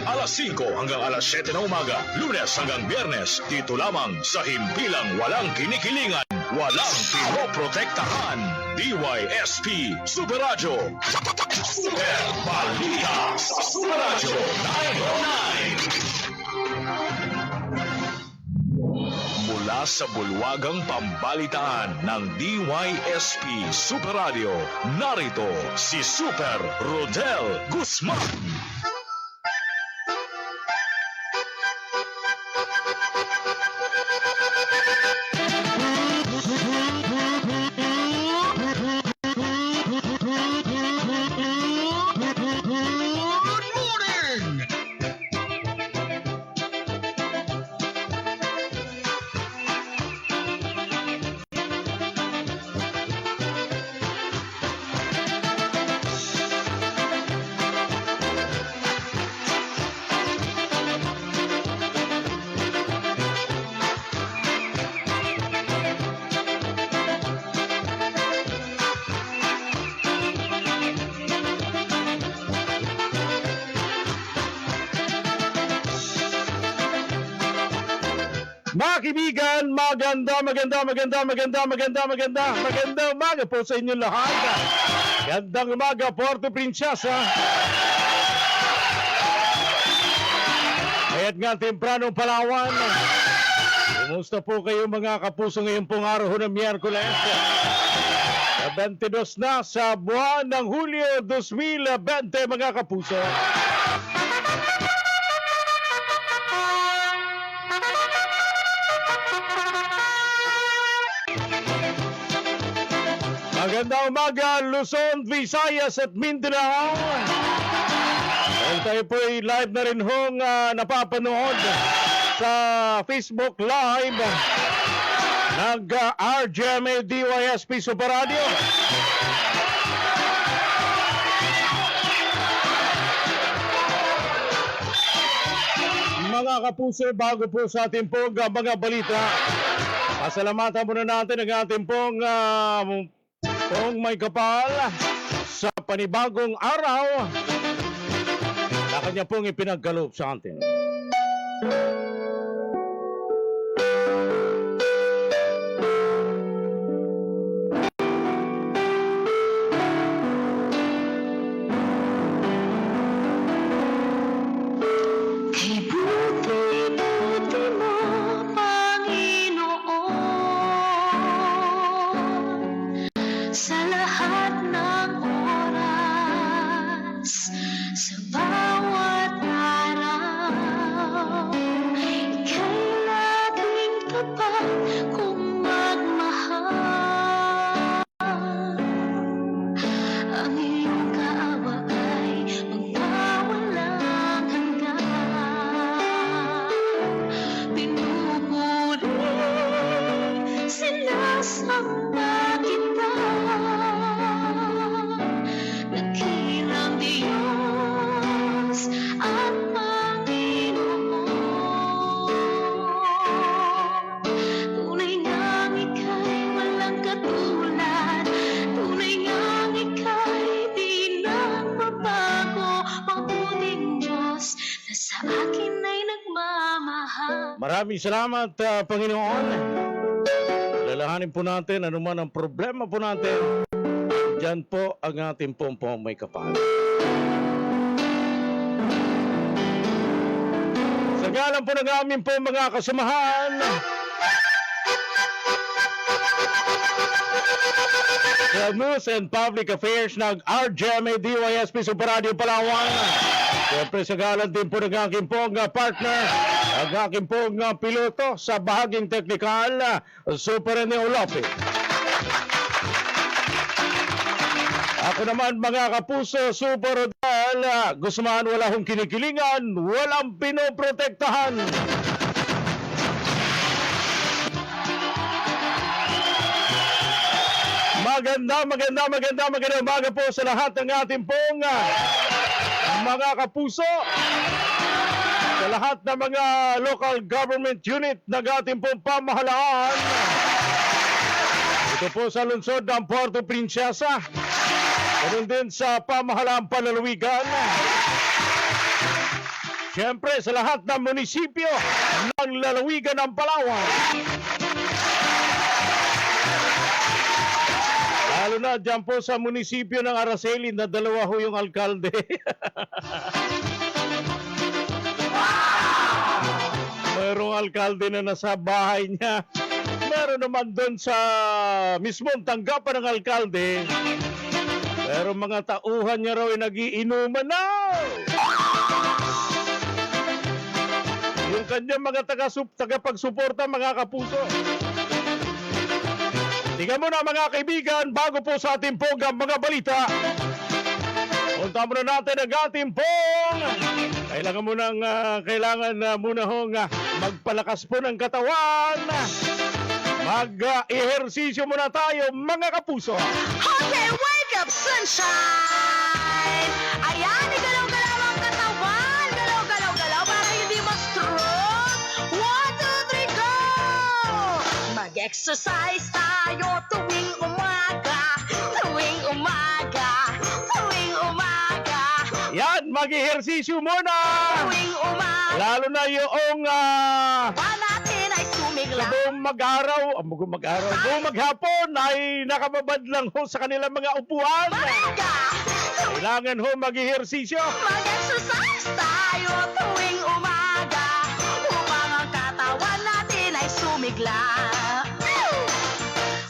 alas 5 hanggang alas 7 ng umaga, Lunes hanggang Biyernes, dito lamang sa himpilang walang kinikilingan, walang pinoprotektahan. DYSP Super Radio. Super Balita sa Super Radio 909. Mula sa bulwagang pambalitaan ng DYSP Super Radio, narito si Super Rodel Guzman. Mga kaibigan, magandang umaga po sa inyong lahat. Gandang umaga, Puerto Princesa. Kaya't nga, tempranong Palawan. Kumusta po kayo mga kapuso ngayon pong araw ng Miyerkules? 22 na sa buwan ng Hulyo 2020 mga kapuso. Magandang umaga, Luzon, Visayas at Mindanao. Dahil tayo po ay live na rin hong napapanood sa Facebook Live ng RGMA DYSP Super Radio. Mga kapuso, bago po sa ating pong mga balita, pasalamatan muna natin ang ating pong may kapal sa panibagong araw na kanya pong ipinagkaloob sa atin. Maraming salamat, Panginoon. Lalahanin po natin anuman ang problema po natin. Diyan po ang ating pong may kapal. Sa ngalan po ng aming po mga kasamahan, sa News and Public Affairs ng RGMA DYSP Super Radio Palawan. Siyempre sa ngalan din po ng aking pong partner, ang aking pong piloto sa bahaging teknikal, Super Neo Lopez. Ako naman mga kapuso, Super Rodel Guzman, wala hong kinikilingan, walang pinoprotektahan. Magandang umaga po sa lahat ng ating pong mga kapuso, sa lahat ng mga local government unit ng ating pong pamahalaan. Ito po sa lungsod ng Puerto Princesa, ganun din sa pamahalaang panlalawigan, Siyempre sa lahat ng munisipyo ng lalawigan ng Palawan. Lalo na dyan po sa munisipyo ng Araceli na dalawa ho yung alkalde. Mayroong alkalde na nasa bahay niya. Meron naman doon sa mismong tanggapan ng alkalde. Pero mga tauhan niya raw ay nagiinuman na. Yung kanyang mga tagapagsuporta, mga kapuso. Tingnan mo na mga kaibigan, bago po sa ating program mga balita. Punta muna natin ang ating pong. Kailangan muna hong magpalakas po ng katawan. Mag-ehersisyo muna tayo mga kapuso. Okay, wake up, sunshine! Ayan, igalaw-galaw ang katawan. Galaw-galaw-galaw para hindi ma-stroke. 1, 2, 3, go! Mag-exercise tayo tuwing umaga. Tuwing umaga. Tuwing umaga. Yan, mag-ehersisyo muna. Tuwing umaga. Lalo na yung Natin ay sumigla. buong maghapon ay nakababad lang ho sa kanilang mga upuan. Umaga. Kailangan ho mag-ehersisyo. Mag-exercise tayo tuwing umaga upang ang katawan natin ay sumigla.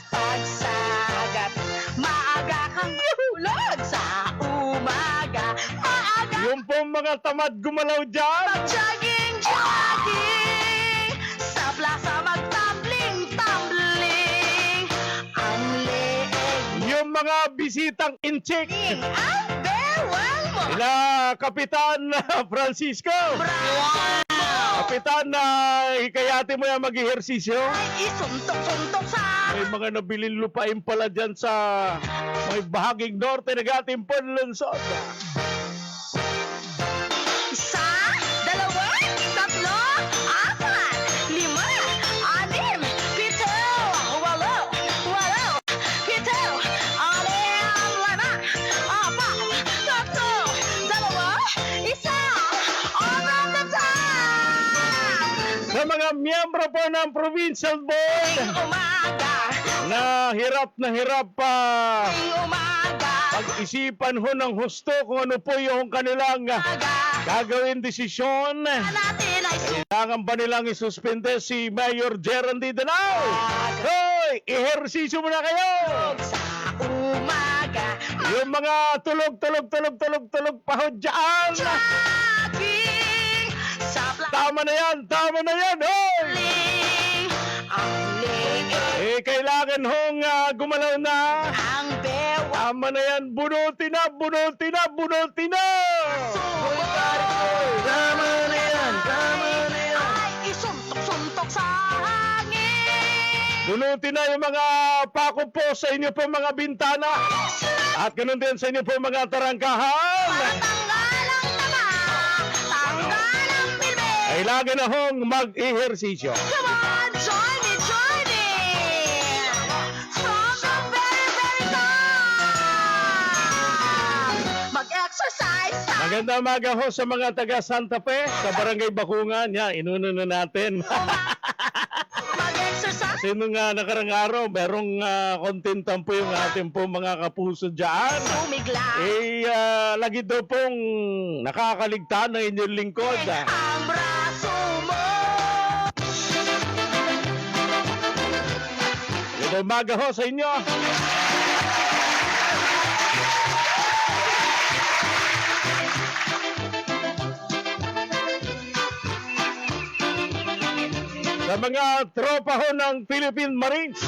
Pagsagat, maaga kang tulog sa umaga. Maaga Yung pong mga tamad gumalaw dyan. mag-jogging, jogging. Sa plaza mag-tumbling. Ang leeg Yung mga bisitang inchik. ang bewang mo. Sila Kapitan Francisco. Brown mo. Kapitan, hikayati mo yan mag-ehersisyo. Ay isuntok-suntok sa May mga nabiling lupain pala dyan sa may bahaging norte ng ating Ponlonsod. isa, dalawa, tatlo, apat, lima, anim, pito, walo, pito, anim, lima, apat, tatlo, dalawa, isa, all of the time! Sa mga miyembro po ng Provincial Board Umaga, na hirap pa umaga, pag-isipan ho ng husto kung ano po yung kanilang gagawin desisyon. natin ay Kailangan ba nilang isuspende si Mayor Geraldine Danao? Hoy! Ehersisyo muna kayo! sa umaga. Yung mga tulog pa ho dyan! Jogging sa Tama na yan! Hoy! plaling, ang leeg, Kailangan hong gumalaw na! ang bewang Tama na yan! Bunuti na! Tama na yan! ay isuntok-suntok sa hangin. Bunuti na yung mga pako po sa inyo po mga bintana. At ganun din sa inyo po mga tarangkahan. Tanggal ang taba, tanggal ang bilbil. Kailangan na hong mag-ehersisyo. Come on, join me. From the very, very top. Mag-exercise tayo. Magandang umaga ho sa mga taga Santa Fe, sa Barangay Bakungan. Yan, inuno na natin. Mag-exercise. Kasi nung nakarang araw, merong konting tampo yung ating po mga kapuso dyan. Sumigla. Lagi daw pong nakakaligtaan ng inyong lingkod. Ang braso mo. Magandang umaga ho sa inyo. Sa mga tropa ho ng Philippine Marines,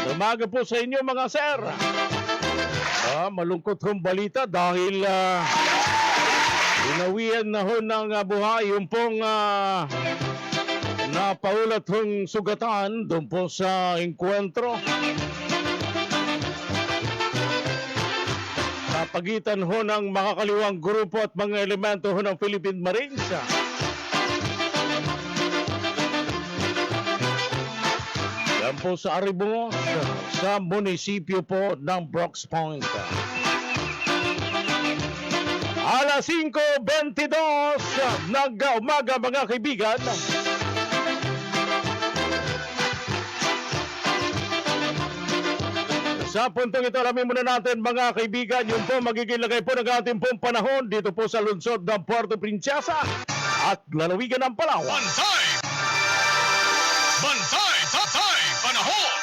umaga po sa inyo mga sir. Malungkot hong balita dahil inawian na ho ng buhay yung pong napaulat hong sugatan doon po sa enkwentro. Sa pagitan ho ng makakaliwang grupo at mga elemento ho ng Philippine Marines. Yan po sa Aribungos, sa munisipyo po ng Brooks Point. Alas 5:22 nag-umaga mga kaibigan. Sa puntong ito, alamin muna natin mga kaibigan, yung po magiging lagay po ng ating pong panahon dito po sa lungsod ng Puerto Princesa at lalawigan ng Palawan. Bantay! Bantay! Tatay! Panahon!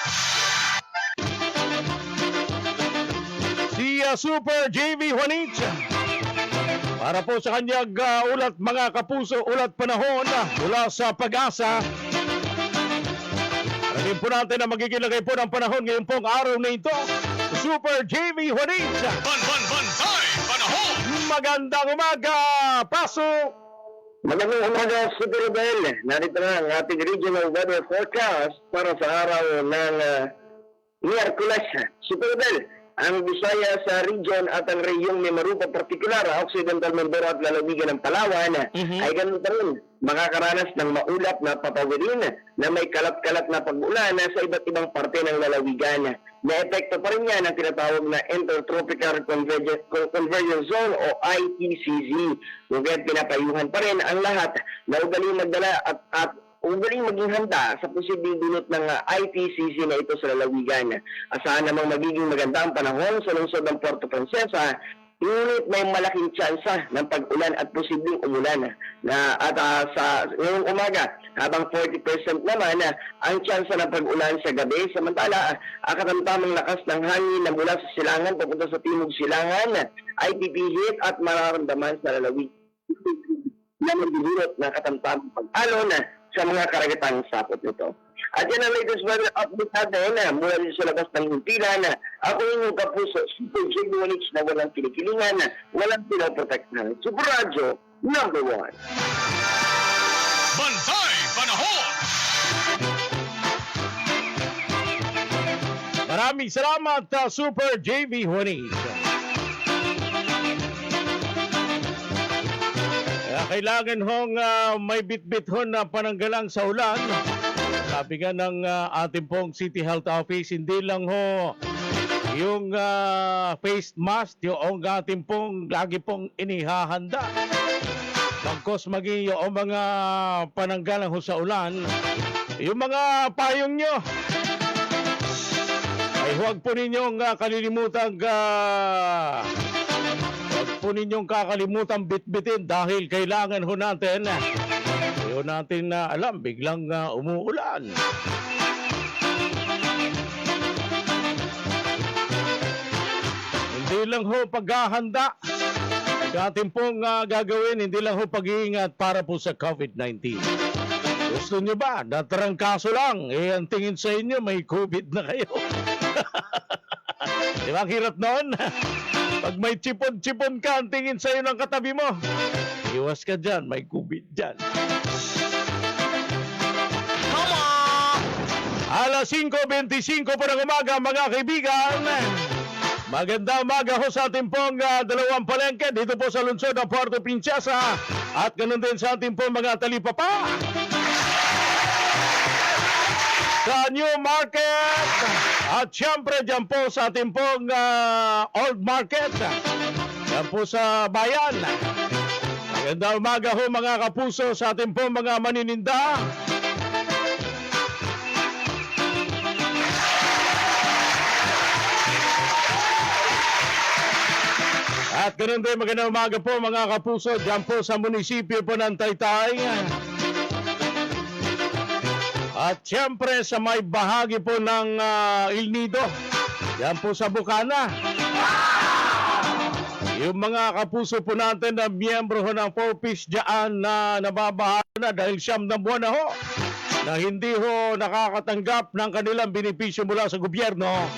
Si Super JV Juanich para po sa kanyang ulat mga kapuso, ulat panahon mula sa Pag-asa. Alamin po natin na magiging lagay po ng panahon ngayon pong araw na ito. Super JV Juanich. Bantay! Panahon! Magandang umaga, pasok! Magandang umaga, Super Bel. Narito na ang ating regional weather forecast para sa araw ng Miyerkules. Super Bel, ang Visayas sa region at ang rehiyong may marupa partikular, Occidental Mindoro at lalawigan ng Palawan, ay ganun pa rin makakaranas ng maulap na papawirin na may kalat-kalat na pag-ulan sa iba't ibang parte ng lalawigan. Na-epekto pa rin yan ang tinatawag na Intertropical Convergence Zone o ITCZ. Ngunit pinapayuhan pa rin ang lahat na ugaling magdala at ugaling maging handa sa posibleng dulot ng ITCZ na ito sa lalawigan. Asahan namang magiging maganda ang panahon sa lungsod ng Puerto Princesa, ngunit may malaking tsansa ng pag-ulan at posibleng umulan sa ngayong umaga, habang 40% naman ang tsansa ng pag-ulan sa gabi. Samantala, ang katamtamang lakas ng hangin na mula sa silangan papunta sa timog silangan ay pipihit at mararamdaman sa lalawigan na magdudulot ng katamtamang pag-alon sa mga karagatang sapot nito. At yan ang latest weather update natin mula dito sa labas ng himpilan. Ako yung kapuso, Super J. Juanich na walang kinikilingan, walang pinoprotektahan. Super Radio, number 1. Bantay! Panahon! Maraming salamat, Super JV Juanich. Kailangan hong may bitbit ho na pananggalang sa ulan. Sabi nga ng ating pong City Health Office, hindi lang ho yung face mask, yung ating pong lagi pong inihahanda. Bagkos maging yung mga pananggalang ho sa ulan, yung mga payong nyo, ay huwag po ninyong kakalimutan bitbitin dahil kailangan ho natin alam, biglang umuulan. Hindi lang ho paghahanda ating pong gagawin, hindi lang ho pag-iingat para po sa COVID-19. Gusto nyo ba? Natarangkaso lang. Ang tingin sa inyo, may COVID na kayo. Di ba ang hirap noon? Pag may chipon-chipon ka, ang tingin sa'yo ng katabi mo, iwas ka dyan, may COVID dyan. Come on! Alas 5:25 pa ng umaga, mga kaibigan. Magandang umaga ho sa ating pong dalawang palengke dito po sa lungsod ng Puerto Princesa at ganun din sa ating pong mga talipapa. Sa New Market at syempre dyan po sa ating pong Old Market, dyan po sa bayan. Magandang umaga ho mga kapuso sa ating pong mga manininda. At ganun din magandang umaga po mga kapuso dyan po sa munisipyo po ng Taytay. At siyempre sa may bahagi po ng El Nido, yan po sa Bukana. Yung mga kapuso po natin na miyembro ho ng Forfish dyan na nababahala na dahil 9 na buwan na ho na hindi ho nakakatanggap ng kanilang benepisyo mula sa gobyerno,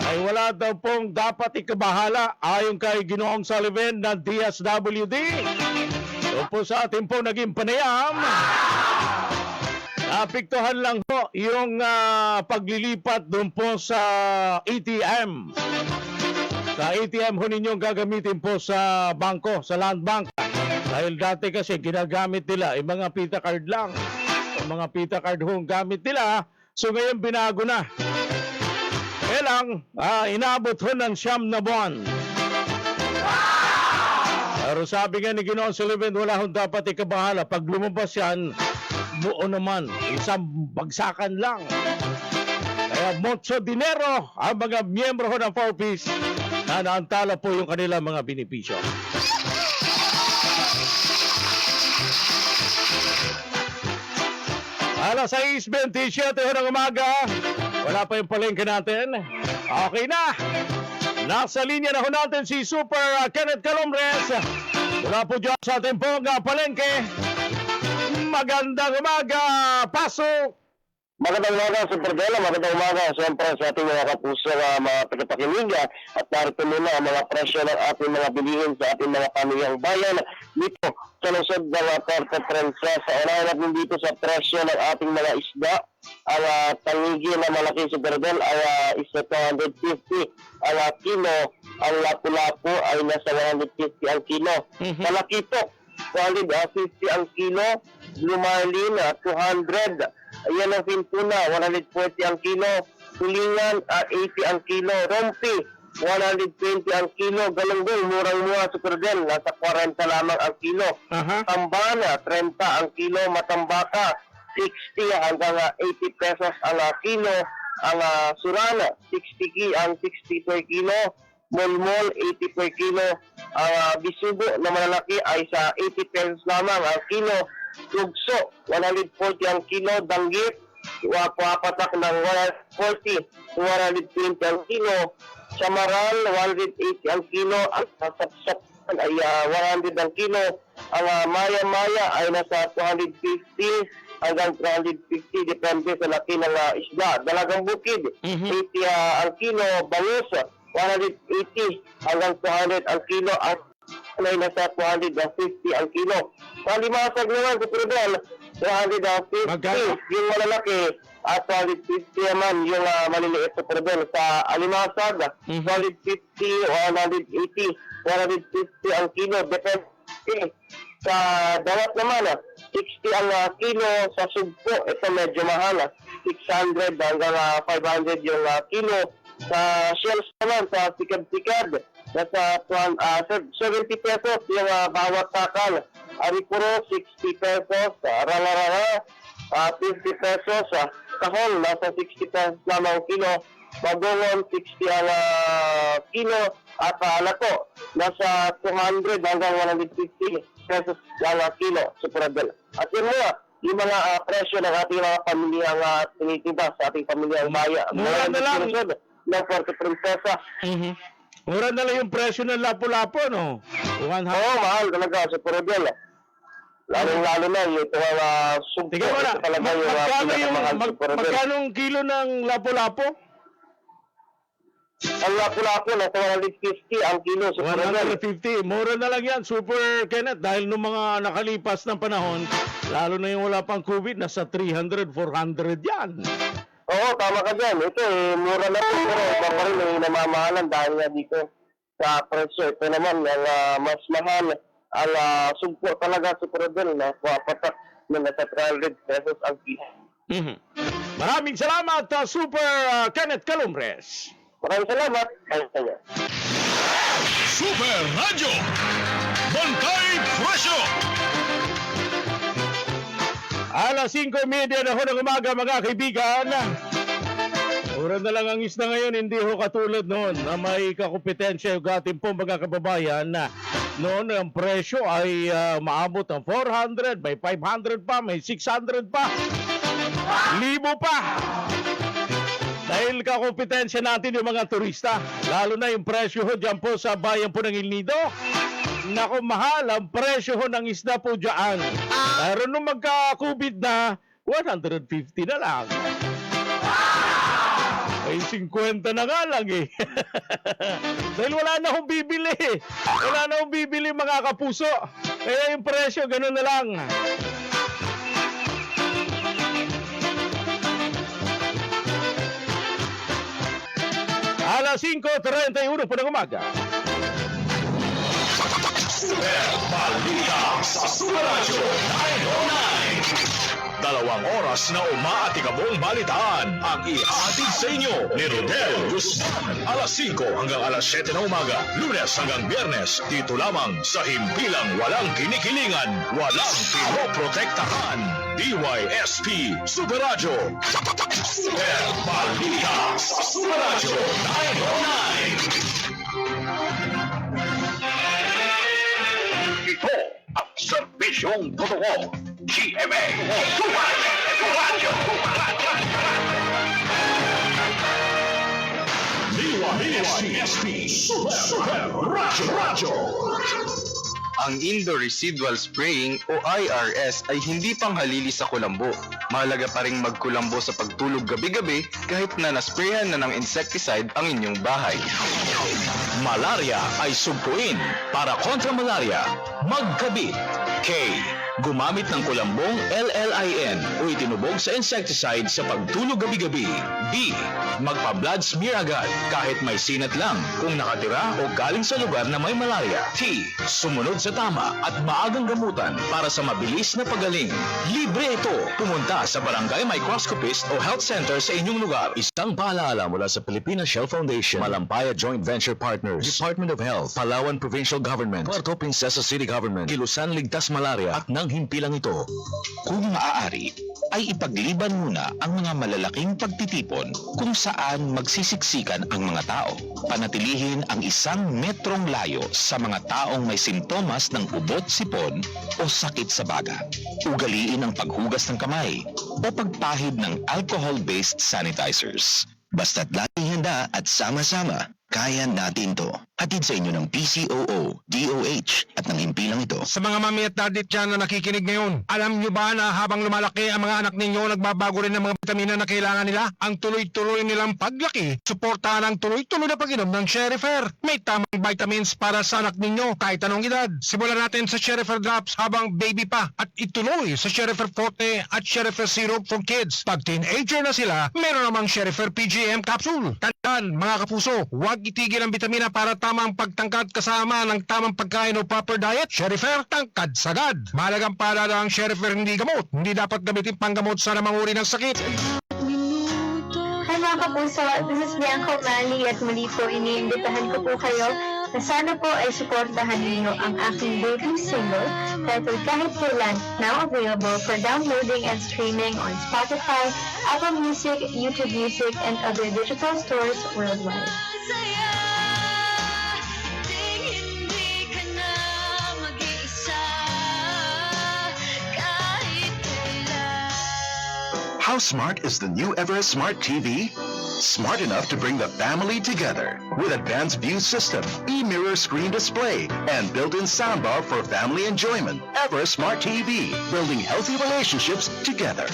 ay wala daw pong dapat ikabahala ayon kay Ginoong Sullivan ng DSWD. So po sa ating po naging panayam, apektuhan lang po yung paglilipat doon po sa ATM. Sa ATM ho ninyong gagamitin po sa bangko, sa land bank. Dahil dati kasi ginagamit nila, mga pita card lang. Mga pita card ho gamit nila. So ngayon binago na. Kaya lang, inaabot ho ng 9 na buwan. Pero sabi nga ni Ginoong Sullivan, wala hong dapat ikabahala. Pag lumabas yan, buo naman. Isang bagsakan lang. Kaya mucho dinero ang mga miyembro ho ng 4Ps na naantala po yung kanilang mga benepisyo. Alas 6:27 ho ng umaga. Wala pa yung palengke natin. Okay na. Nasa linya na ho natin si Super Kenneth Calumbres. Wala po dyan sa ating pong palengke. Magandang umaga. Pasok. Magandang umaga, Super Bella. Magandang umaga, siyempre, sa ating mga kapuso, mga tagapakinig. At narito muna ang mga presyo ng ating mga bilihin sa ating mga pamilyang bayan dito sa lungsod ng Puerto Princesa. Unahin natin dito sa presyo ng ating mga isda. Ang tangigi na malaki, Super Bella, ay isa 250 ang kilo. Ang lapu-lapu ay nasa 150 ang kilo. Malaki po, 150 ang kilo. Lumalin, 200. Ayan ang pintuna, 140 ang kilo. Tulingan, 80 ang kilo. Rompi, 120 ang kilo. Galunggong, murang-mura, Super Del. Nasa 40 lamang ang kilo. Tambana, 30 ang kilo. Matambaka, 60 hanggang 80 pesos ang kilo. Ang surana, 60 per kilo. Molmol, 80 per kilo. Ang bisugo na malalaki ay sa 80 pesos lamang ang kilo. Lugso, 140 ang kilo. Danggit, papatak ng 140 to 120 ang kilo. Samaral, 180 ang kilo. Ang sapsap ay 100 ang kilo. Ang maya-maya ay nasa 250 hanggang 350, depende sa laki ng isda. Dalagang bukid, 80 ang kilo. Bangus, 180 hanggang 200 ang kilo. Ang ay nasa 250 ang kilo. Malimasag naman sa Prudel, 250 Magkano? yung malalaki at 250 naman yung maliliit sa Prudel. Sa alimasag, 250 o 180, 150 ang kilo. Depende. Sa dawat naman, 60 ang kilo. Sa sugpo, ito medyo mahal, 600 hanggang 500 yung kilo. Sa shells naman, sa sikad-sikad, nasa 70 pesos yung bawat sakal. Aripuro, 60 pesos. Rara-rara, 50 pesos. Kahol, nasa 60 pesos lamang kilo. Bagongon, 60 ang kilo. At lato, nasa 200 hanggang 150 pesos ang kilo. Superabel. At yun muna, yung mga presyo ng ating mga pamilyang tinitinda sa ating pamilyang baya. Mura na lang. Ng Puerto Princesa. Mura na lang yung presyo ng lapu-lapu, no? Oo, mahal talaga sa Purabel. Lalong-lalo na yung mga sugpo. Tingnan mo na, Ito talaga yung pinakamahal sa Purabel. magkano ang kilo ng lapu-lapu? Ang lapu-lapu na 150 ang kilo sa Purabel. 150. Mura na lang yan, Super Kenneth. Dahil nung mga nakalipas ng panahon, lalo na yung wala pang COVID, nasa 300, 400 yan. Oo, tama ka dyan. Ito mura na po. Pero iba pa rin yung namamahalan dahil nga dito sa presyo. Ito naman, ang mas mahal, ang sugpo talaga sa Purabel na papatak na nasa 300 pesos ang kilo. Maraming salamat, Super Kenneth Calumbres. Maraming salamat. Ayos sa inyo. Super Radyo Bantay Presyo. Alas 5:30 na ho ng umaga, mga kaibigan. Mura na lang ang isda ngayon, hindi ho katulad noon na may kakompetensya yung ating pong mga kababayan na noon ang presyo ay maabot ng 400, may 500 pa, may 600 pa, 1,000 pa. Dahil kakompetensya natin yung mga turista, lalo na yung presyo ho dyan po sa bayan po ng El Nido. Naku, mahal ang presyo ho ng isda po dyan. Pero nung magka-COVID na, 150 na lang. Ay, 50 na nga lang eh. Dahil wala na akong bibili. Wala na akong bibili, mga kapuso. Kaya yung presyo, ganun na lang. Alas 5:31 po ng umaga. Super Balita sa Super Radio 909. 2 oras na umaatikabong balitaan ang ihahatid sa inyo ni Rodel Guzman. Alas 5 hanggang alas 7 na umaga, Lunes hanggang Biyernes, dito lamang sa himpilang walang kinikilingan, walang pinoprotektahan. DYSP Super Radio. Super Balita sa Super Radio 909. Ito ang serbisyong totoo. GMA Super Radio. DYSP Super Radio. Ang Indoor Residual Spraying o IRS ay hindi panghalili sa kulambo. Mahalaga pa ring magkulambo sa pagtulog gabi-gabi kahit na nasprayan na ng insecticide ang inyong bahay. Malaria ay sugpuin. Para kontra malaria, magkabit. K. Gumamit ng kulambong LLIN o itinubog sa insecticide sa pagtulog gabi-gabi. B. Magpa-blood smear agad kahit may sinat lang kung nakatira o galing sa lugar na may malaria. T. Sumunod sa tama at maagang gamutan para sa mabilis na pagaling. Libre ito. Pumunta sa barangay microscopist o health center sa inyong lugar. Isang paalaala mula sa Pilipinas Shell Foundation, Malampaya Joint Venture Partners, Department of Health, Palawan Provincial Government, Puerto Princesa City Government, Kilusan Ligtas Malaria at ng himpilang ito. Kung maaari, ay ipagliban muna ang mga malalaking pagtitipon kung saan magsisiksikan ang mga tao. Panatilihin ang 1 metrong layo sa mga taong may simptomas ng ubot, sipon o sakit sa baga. Ugaliin ang paghugas ng kamay o pagpahid ng alcohol-based sanitizers. Basta't laging handa at sama-sama, kaya natin to. Hatid sa inyo ng PCOO, DOH at ng himpilang ito. Sa mga mami at daddy dyan na nakikinig ngayon, alam nyo ba na habang lumalaki ang mga anak ninyo, nagbabago rin ng mga vitamina na kailangan nila? Ang tuloy-tuloy nilang paglaki, suportahan ang tuloy-tuloy na pag-inom ng Sherifer. May tamang vitamins para sa anak ninyo kahit anong edad. Simulan natin sa Sherifer Drops habang baby pa at ituloy sa Sherifer Forte at Sherifer Syrup for Kids. Pag teenager na sila, meron namang Sherifer PGM Capsule. Tandaan mga kapuso, huwag itigil ang vitamina para tamang pagtangkad kasama ng tamang pagkain o proper diet. Sherifer, tangkad sagad. Mahalagang paalala ang Sherifer hindi gamot. Hindi dapat gamitin panggamot sa namang uri ng sakit. Hi mga kapuso, this is Bianca Mali at muli po iniimbitahan ko po kayo na sana po ay suportahan ninyo ang aking debut single titled Kahit Kailan, now available for downloading and streaming on Spotify, Apple Music, YouTube Music, and other digital stores worldwide. How smart is the new Everest Smart TV? Smart enough to bring the family together with advanced view system, e-mirror screen display, and built-in soundbar for family enjoyment. Everest Smart TV, building healthy relationships together.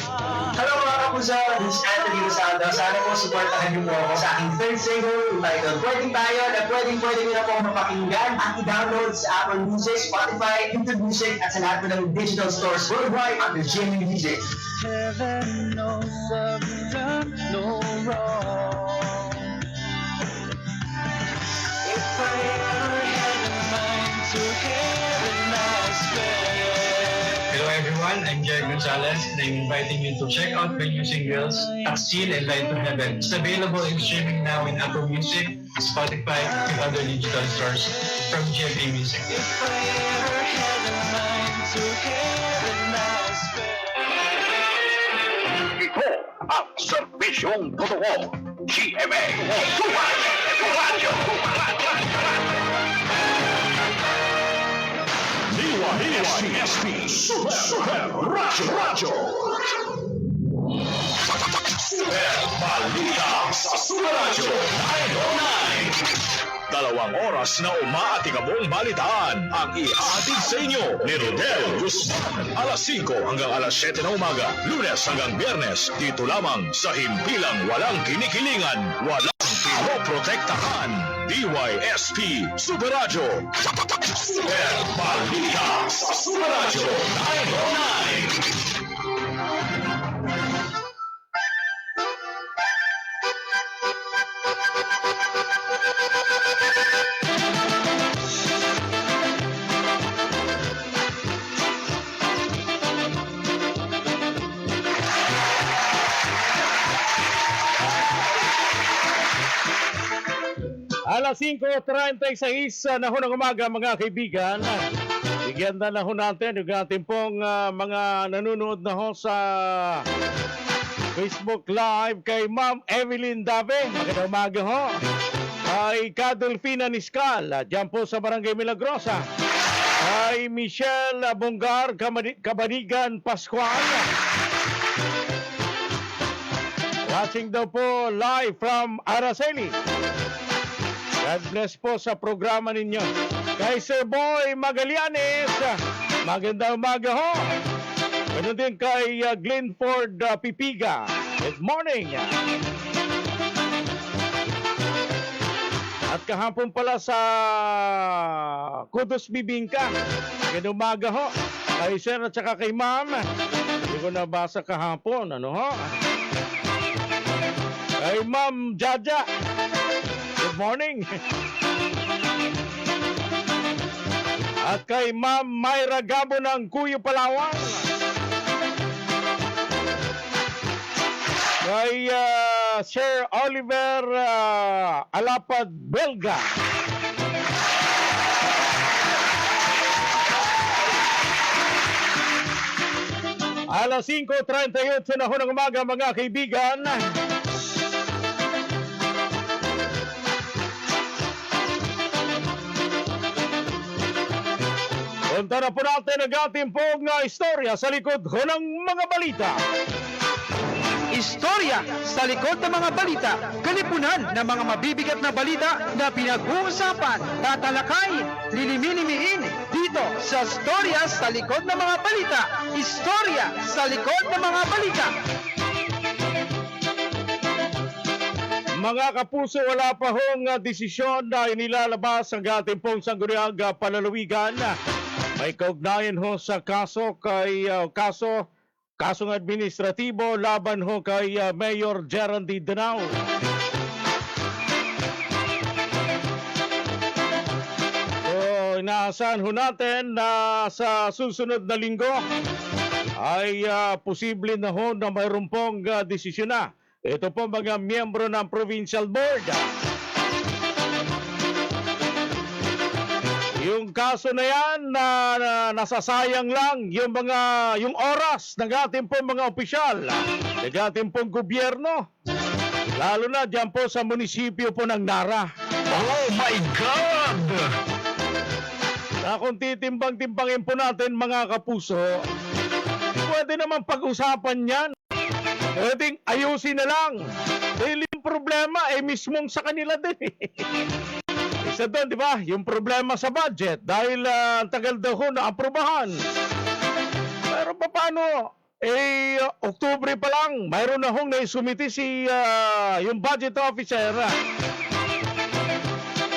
Hello mga kapuso, this is Anthony Rosado. Sana po supportahan niyo po ako sa aking third single entitled Pwedeng Tayo na pwedeng niyo na po mapakinggan at i-download sa Apple Music, Spotify, YouTube Music at sa lahat po ng digital stores worldwide under Jimmy Music. Heaven knows I've done no wrong. If I ever had a mind to have a nice bed. Hello everyone, I'm Jared Gonzalez and I'm inviting you to check out my new singles, Taksil and Light to Heaven. It's available in streaming now in Apple Music, Spotify, and other digital stores from GMA Music. If I ever had a mind to have a nice bed. Ito ang serbisyong totoo. GMA Super Radio. DYSP Super Radio. Super Balita sa Super Radio 909. 2 oras na umaatikabong balitaan ang ihahatid sa inyo ni Rodel Guzman. Alas 5 hanggang alas 7 na umaga, Lunes hanggang Biyernes, dito lamang sa himpilang walang kinikilingan, walang pinoprotektahan. DYSP Super Radio. Super Balita sa Super Radio 909. Alas 5:36 na ho ng umaga mga kaibigan. Bigyan na ho natin yung ating pong mga nanonood na ho sa Facebook Live kay Ma'am Evelyn Dave. Magandang umaga ho. Kay Kadolfina Niscal, dyan po sa Barangay Milagrosa. Kay Michelle Bongar, Kabanigan Pascual. Watching daw po live from Araceli. God bless po sa programa ninyo. Kay Sir Boy Magallanes, magandang umaga ho. Ganun din kay Glenford Pipiga. Good morning. At kahapon pala sa Kudos Bibingka. Magandang umaga ho. Kay Sir at saka kay Ma'am. Hindi ko nabasa kahapon. Ano ho? Kay Ma'am Jaja. Good morning. At kay Ma'am Myra Gabo ng Cuyo, Palawan. Kay Sir Oliver Alapad Belga. Alas 5:38 na ho ng umaga mga kaibigan. Punta na po natin ang ating pong istorya sa likod ho ng mga balita. Istorya sa likod ng mga balita, kalipunan ng mga mabibigat na balita na pinag-uusapan, tatalakayin, lilimilimiin dito sa Istorya sa likod ng mga balita. Istorya sa likod ng mga balita. Mga kapuso, wala pa hong desisyon na inilalabas ang ating pong sangguniang palalawigan. May kaugnayan ho sa kasong administratibo laban ho kay Mayor Geraldine Danao. So, inaasahan ho natin na sa susunod na linggo ay posible na ho na mayroon pong desisyon na. Ito po mga miyembro ng Provincial Board. Yung kaso na yan na nasasayang lang yung oras ng ating pong mga opisyal, ng ating pong gobyerno, lalo na dyan po sa munisipyo po ng Nara. Oh my God! Na kung titimbang-timbangin po natin mga kapuso, pwede naman pag-usapan yan. Pwedeng ayusin na lang. Dahil yung problema ay mismong sa kanila din. Isa doon, di ba? Yung problema sa budget dahil ang tagal daw ho na aprobahan. Pero paano? Oktubre pa lang, mayroon na hong naisumiti yung budget officer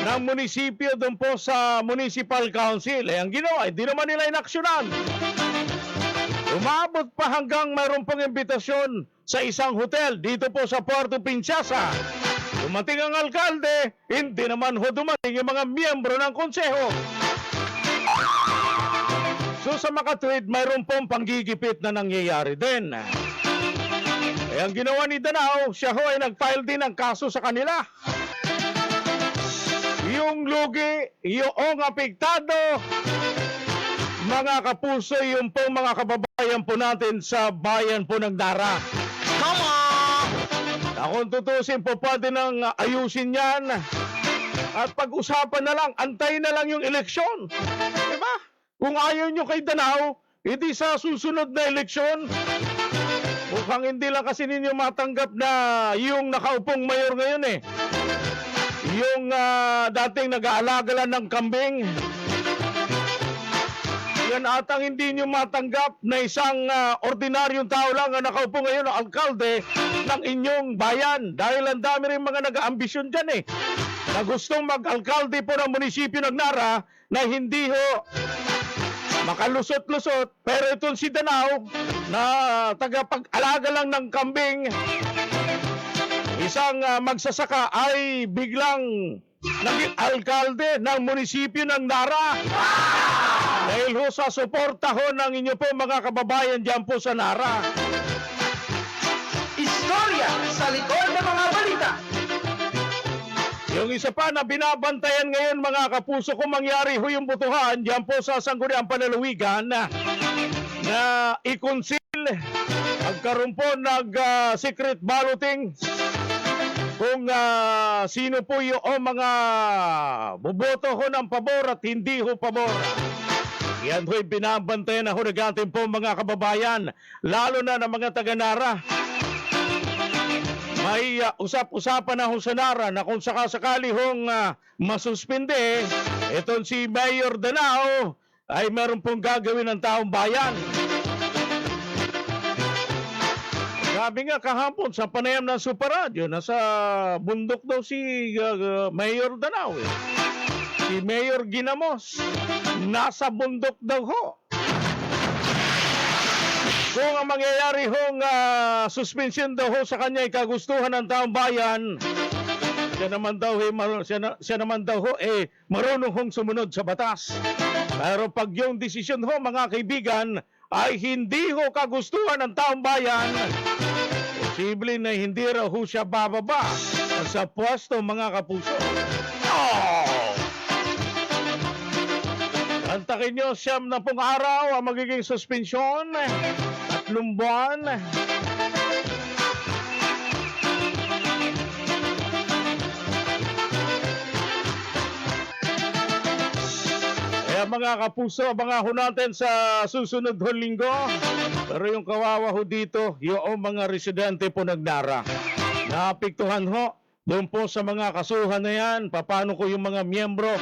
ng munisipyo doon po sa Municipal Council. Ang ginawa, hindi naman nila inaksyonan. Umabot pa hanggang mayroon pong imbitasyon sa isang hotel dito po sa Puerto Princesa. Dumating ang alkalde, hindi naman ho dumating yung mga miyembro ng konseho. So sa makatwid, mayroon pong panggigipit na nangyayari din. Ang ginawa ni Danao, siya ho ay nag-file din ng kaso sa kanila. Yung lugi, yung apektado, mga kapuso, yung pong mga kababayan po natin sa bayan po ng Nara. Come on! Kung tutusin po pwede nang ayusin yan. At pag-usapan na lang, antayin na lang yung eleksyon. Diba? Kung ayaw nyo kay Danao, hindi sa susunod na eleksyon. Mukhang hindi lang kasi ninyo matanggap na yung nakaupong mayor ngayon eh. Yung dating nag-aalaga lang ng kambing. Yan atang hindi nyo matanggap na isang ordinaryong tao lang ang nakaupo ngayon ang alkalde ng inyong bayan. Dahil ang dami rin mga nag-aambisyon dyan eh. Na gustong mag-alkalde po ng munisipyo ng Nara na hindi ho makalusot-lusot. Pero itong si Danao na tagapag-alaga lang ng kambing, isang magsasaka ay biglang naging alkalde ng munisipyo ng Nara. Dahil ho sa suporta ho ng inyo po mga kababayan dyan po sa Nara. Istorya sa likod ng mga balita. Yung isa pa na binabantayan ngayon mga kapuso kung mangyari ho yung butuhan diyan po sa Sangguniang Panlalawigan na i-conceal magkaroon po secret balloting kung sino po yung mga boboto ho ng pabor at hindi ho pabor. Yan ho'y binabantayan na ho ng ating po mga kababayan, lalo na ng mga taga-Nara. May usap-usapan na ho sa Nara na kung sakasakali hong masuspinde, itong si Mayor Danao ay meron pong gagawin ng taong bayan. Sabi nga kahapon sa panayam ng Super Radio, nasa bundok daw si Mayor Danao. Si Mayor Ginamos, nasa bundok daw ho. Kung ang mangyayari hong suspension daw ho sa kanya ay kagustuhan ng taong bayan, siya naman daw ho marunong hong sumunod sa batas. Pero pag yung desisyon ho mga kaibigan ay hindi ho kagustuhan ng taong bayan, posible na hindi raw ho siya bababa sa pwesto mga kapuso. Antakin nyo, 90 araw ang magiging suspensyon, 3 buwan. Kaya mga kapuso, abangan natin sa susunod hong linggo. Pero yung kawawa ho dito, yung mga residente po nagdara. Naapektuhan ho. Doon po sa mga kasuhan na yan, paano ko yung mga miyembro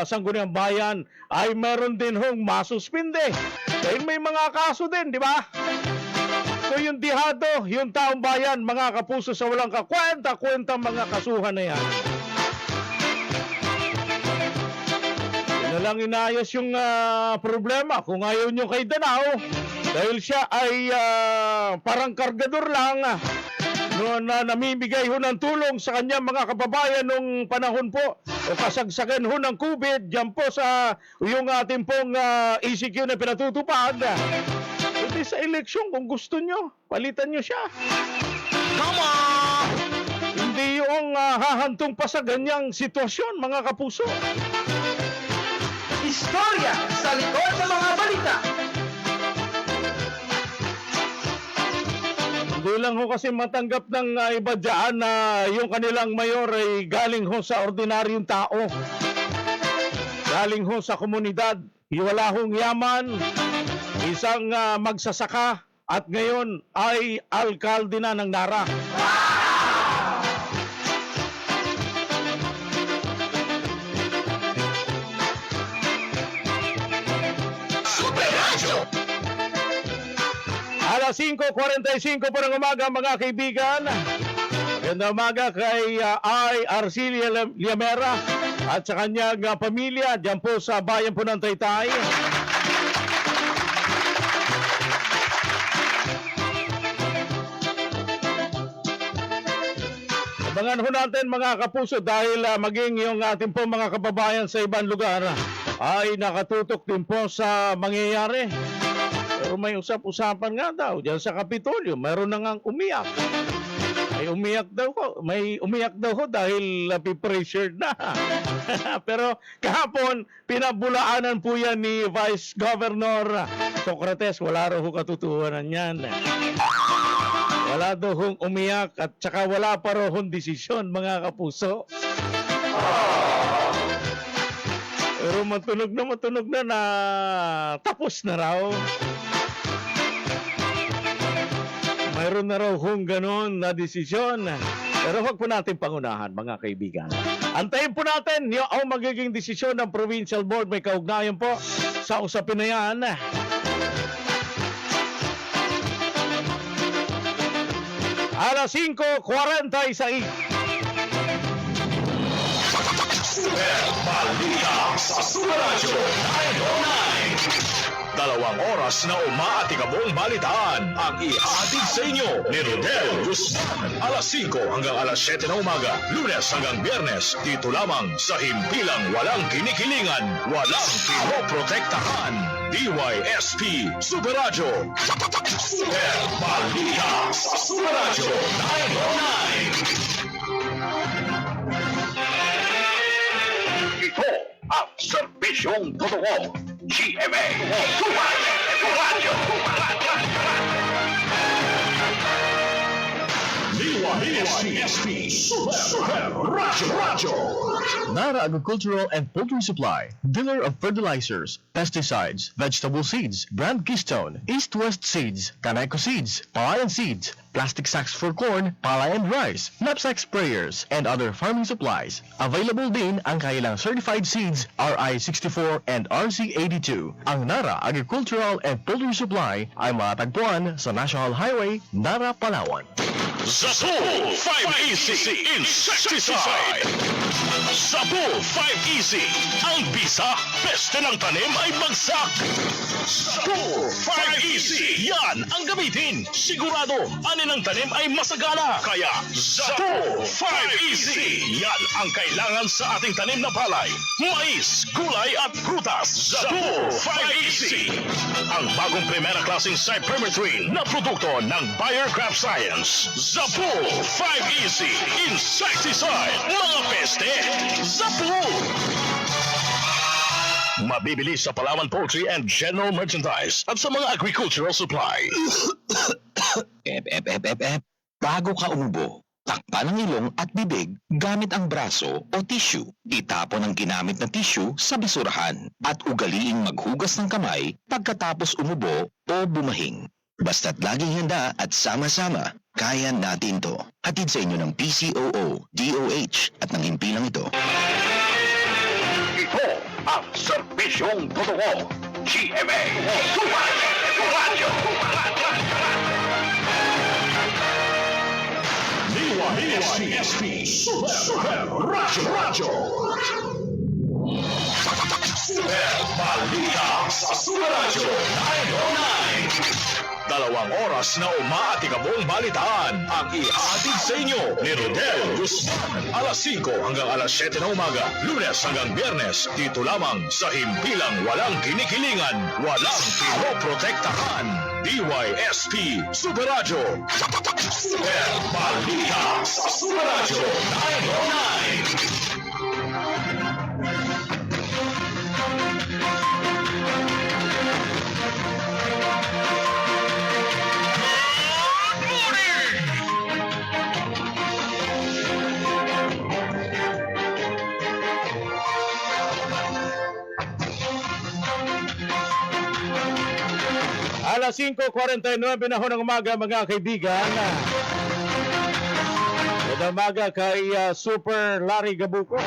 Sangguniang Bayan ay meron din hong masuspinde. Dahil may mga kaso din, di ba? So yung dihado, yung taong bayan, mga kapuso sa walang kakwenta-kwenta mga kasuhan na yan. Yun na lang inayos yung problema. Kung ayaw nyo kay Danao, dahil siya ay parang kargador lang, na namimigay ho ng tulong sa kanyang mga kababayan nung panahon po o kasagsagan ho ng COVID dyan po sa yung ating pong ECQ na pinatutupad. Hindi sa eleksyon, kung gusto nyo, palitan nyo siya. Come on! Hindi yung hahantong pa sa ganyang sitwasyon, mga kapuso. Istorya sa likod ng mga balita. Hindi lang ho kasi matanggap ng iba dyan na yung kanilang mayor ay galing ho sa ordinaryong tao. Galing ho sa komunidad. Wala hong yaman. Isang magsasaka at ngayon ay alkalde na ng Nara. Alas 5:45 po ng umaga mga kaibigan. Magandang umaga kay Arcilia Liamera at sa kanyang pamilya dyan po sa bayan po ng Taytay. Abangan ho natin mga kapuso dahil maging yung ating po mga kababayan sa ibang lugar ay nakatutok din po sa mangyayari. Pero may usap-usapan nga daw diyan sa Kapitolyo, mayroon na ngang umiyak. May umiyak daw ho dahil pressured na. Pero kahapon, pinabulaanan po yan ni Vice Governor Socrates. Wala raw ho katotohanan yan. Wala daw hong umiyak at saka wala pa raw hong desisyon, mga kapuso. Pero matunog na tapos na raw. Mayroon na raw hong ganon na desisyon. Pero huwag po natin pangunahan, mga kaibigan. Antayin po natin yung magiging desisyon ng Provincial Board. May kaugnayan po sa usapin na yan. Alas 5:46. Balita sa Sumaradyo 909. 2 oras na umaatikabong balitaan ang ihahatid sa inyo ni Rodel Guzman. Alas 5 hanggang alas 7 na umaga, Lunes hanggang Biyernes, dito lamang sa himpilang walang kinikilingan, walang pinoprotektahan. DYSP Super Radio. Balita sa Super Radio 909. ang serbisyong totoo. GMA Super Radyo. DYSP Super Radyo. Nara Agricultural and Poultry Supply, dealer of fertilizers, pesticides, vegetable seeds, brand Keystone, East-West Seeds, Kaneko Seeds, Palayan Seeds, plastic sacks for corn, Palayan rice, knapsack sprayers, and other farming supplies. Available din ang kailang certified seeds RI-64 and RC-82. Ang Nara Agricultural and Poultry Supply ay matatagpuan sa National Highway, Nara, Palawan. Zabul 5 Easy Insecticide. Zabul 5 Easy. Ang bisa, peste ng tanim ay bagsak. Zabul 5 Easy. Yan ang gamitin. Sigurado, ani ng tanim ay masagana. Kaya, Zabul 5 Easy. Yan ang kailangan sa ating tanim na palay, mais, gulay at prutas. Zabul 5 Easy. Ang bagong primera klaseng cypermethrin na produkto ng Bayer Crop Science. Zabul 5 Easy Insecticide. Mga peste, Zabul. Mabibili sa Palawan Poultry and General Merchandise at sa mga agricultural supply. Bago ka umubo, takpan ang ilong at bibig gamit ang braso o tissue. Itapon ang ginamit na tissue sa basurahan at ugaliing maghugas ng kamay pagkatapos umubo o bumahing. Basta't laging handa at sama-sama, kaya natin to. Hatid sa inyo ng PCOO, DOH at ng himpilang ito. Ito ang serbisyong totoo. GMA Super Radyo. DYSP Super Radyo. Super Balita sa Super Radyo 909. 2 oras na umaatikabong balitaan ang ihahatid sa inyo ni Rodel Guzman. Alas 5 hanggang alas 7 na umaga, Lunes hanggang Biyernes, dito lamang sa himpilang walang kinikilingan, walang pinoprotektahan. DYSP Super Radyo. Super Balita sa Super Radyo 909. Alas 5:49 na ho ng umaga, mga kaibigan. Magandang umaga kay Super Larry Gabuco.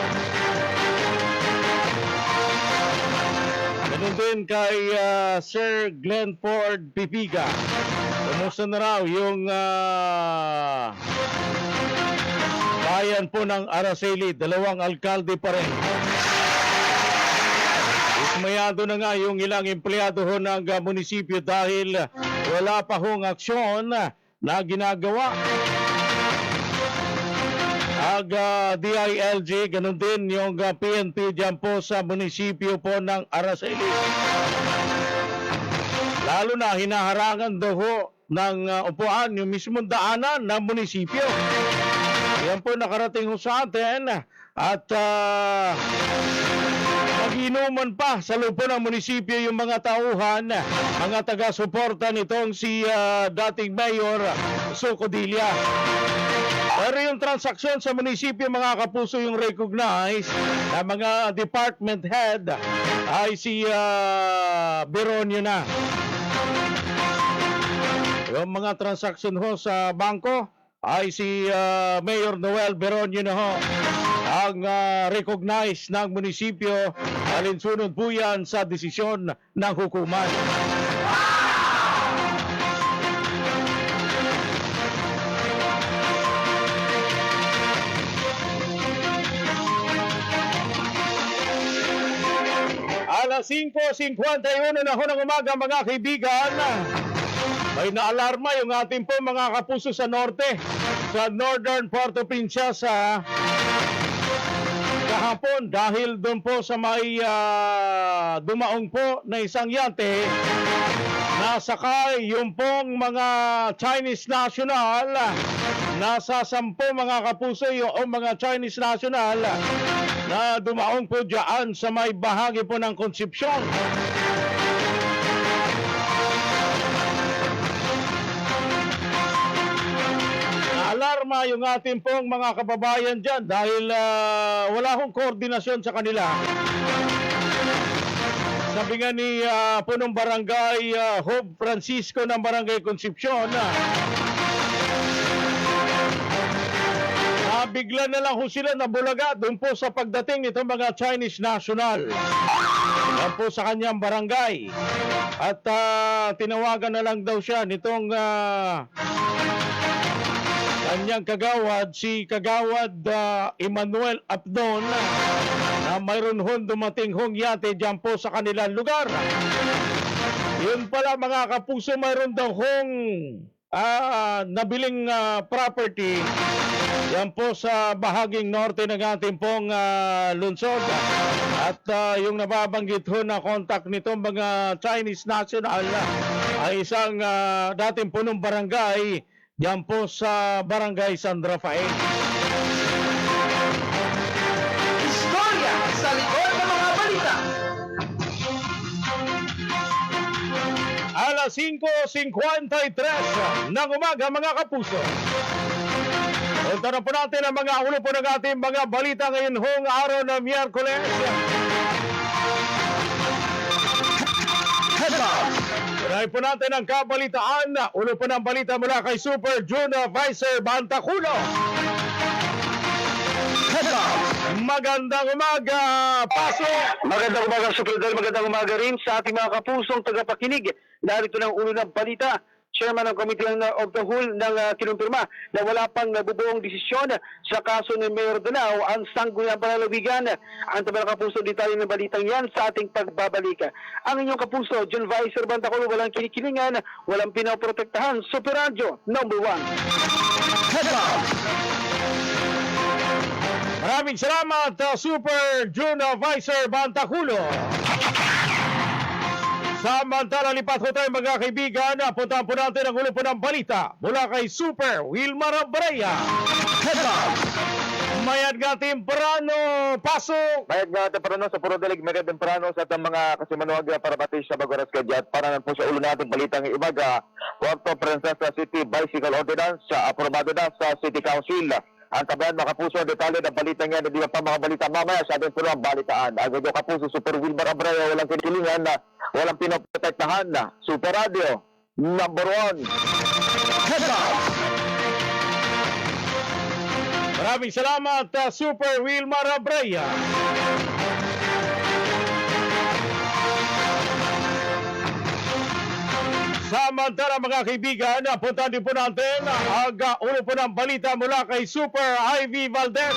Ganun din kay Sir Glenn Ford Pipiga. Kumusta na raw yung bayan po ng Araceli? 2 alkalde pa rin. Ismayado na nga yung ilang empleyado ho ng munisipyo dahil wala pa hong aksyon na ginagawa. DILG, ganun din yung PNP dyan po sa munisipyo po ng Araceli. Lalo na hinaharangan daw ho ng upuan yung mismong daanan ng munisipyo. Yan po nakarating ho sa atin at mag-inuman pa sa lupo ng munisipyo yung mga tauhan, mga taga-suporta nitong si dating Mayor Socodilla. Pero yung transaksyon sa munisipyo, mga kapuso, yung recognize na mga department head ay si Beronio na. Yung mga transaksyon ho sa bangko ay si Mayor Noel Beronio na ho ang recognize ng munisipyo. Alinsunod po yan sa desisyon ng hukuman. Alas 5:51 na ho ng umaga, mga kaibigan. May naalarma yung ating po mga kapuso sa norte, sa northern Puerto Princesa kahapon, dahil doon po sa may dumaong po na isang yate, nasakay yung pong mga Chinese national. Nasa 10 mga kapuso yung mga Chinese national na dumaong po dyan sa may bahagi po ng Concepcion. Alarma yung ating pong mga kababayan dyan dahil wala hong koordinasyon sa kanila. Sabi nga ni punong barangay Hope Francisco ng Barangay Concepcion, bigla na lang ho sila nabulaga doon po sa pagdating nitong mga Chinese national. Yan po sa kanyang barangay. At tinawagan na lang daw siya nitong kanyang kagawad, si Kagawad Emmanuel Abdon, na mayroon hong dumating hong yate dyan po sa kanilang lugar. Yun pala mga kapuso, mayroon daw hong nabiling property yan po sa bahaging norte ng ating pong lungsod. At yung nababanggit ho na contact nito mga Chinese national ay isang dating punong barangay yan po sa Barangay San Rafael. Istorya sa likod ng mga balita. Alas 5:53 ng umaga mga kapuso. Punta na po natin ang mga ulo po ng ating mga balita ngayon hong araw na Miyerkules. Unahin po natin ang kabalitaan. Ulo po ng balita mula kay Super Junior Vice Bantaculo. Magandang umaga, Paso! Magandang umaga, Super Del. Magandang umaga rin sa ating mga kapusong tagapakinig. Narito ng ulo ng balita. Chairman ng Committee of the Whole ng kinumpirma na wala pang nabubuong desisyon sa kaso ni Mayor Danao ang sangguniang palalawigan. Ang tabi ng kapuso, detalye ng balitang yan sa ating pagbabalik. Ang inyong kapuso, John Vicer Bantaculo, walang kinikilingan, walang pinaprotektahan. Super Radio, number 1. Maraming salamat, Super Junior Vicer Bantaculo. Samantala, lipat ko tayo mga kaibigan. Puntahan po natin ang ulo po ng balita mula kay Super Wilmar Abreya. Mayad nga temprano, pasok! Mayad nga temprano sa Puro Dalig, mayad temprano sa atang mga kasimanuag para pati sa Bagoras Kadyat. Para na po sa ulo natin balitang ibaga, Puerto Princesa City Bicycle Ordinance, aprobado na sa City Council. Ang tabayan mga kapuso, detalye ng balita nga, hindi pa mga balita mamaya sa ating puno ang balitaan. Agad yung kapuso, Super Wilmar Abreu, walang kinikilingan, walang pinoprotektahan. Super Radio, number 1. Maraming salamat, Super Wilmar Abreya. Samantala mga kaibigan, puntahan din po natin ang ulo po ng balita mula kay Super Ivy Valdez.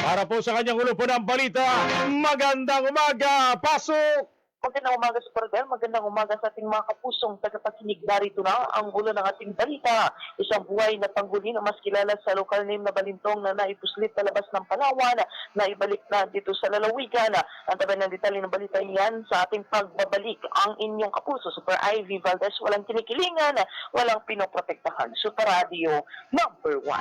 Para po sa kanyang ulo po ng balita, magandang umaga, pasok! Magandang umaga sa Pardel, magandang umaga sa ating mga kapusong tagapakinig. Narito na ang ulo ng ating balita. Isang buhay na pangguli na mas kilala sa local name na Balintong na naipuslit palabas ng Palawan na ibalik na dito sa lalawigan. Ang tabi ng detalye ng balita yan sa ating pagbabalik. Ang inyong kapuso, Super Ivy Valdez, walang kinikilingan, walang pinoprotektahan. Super Radio, number 1.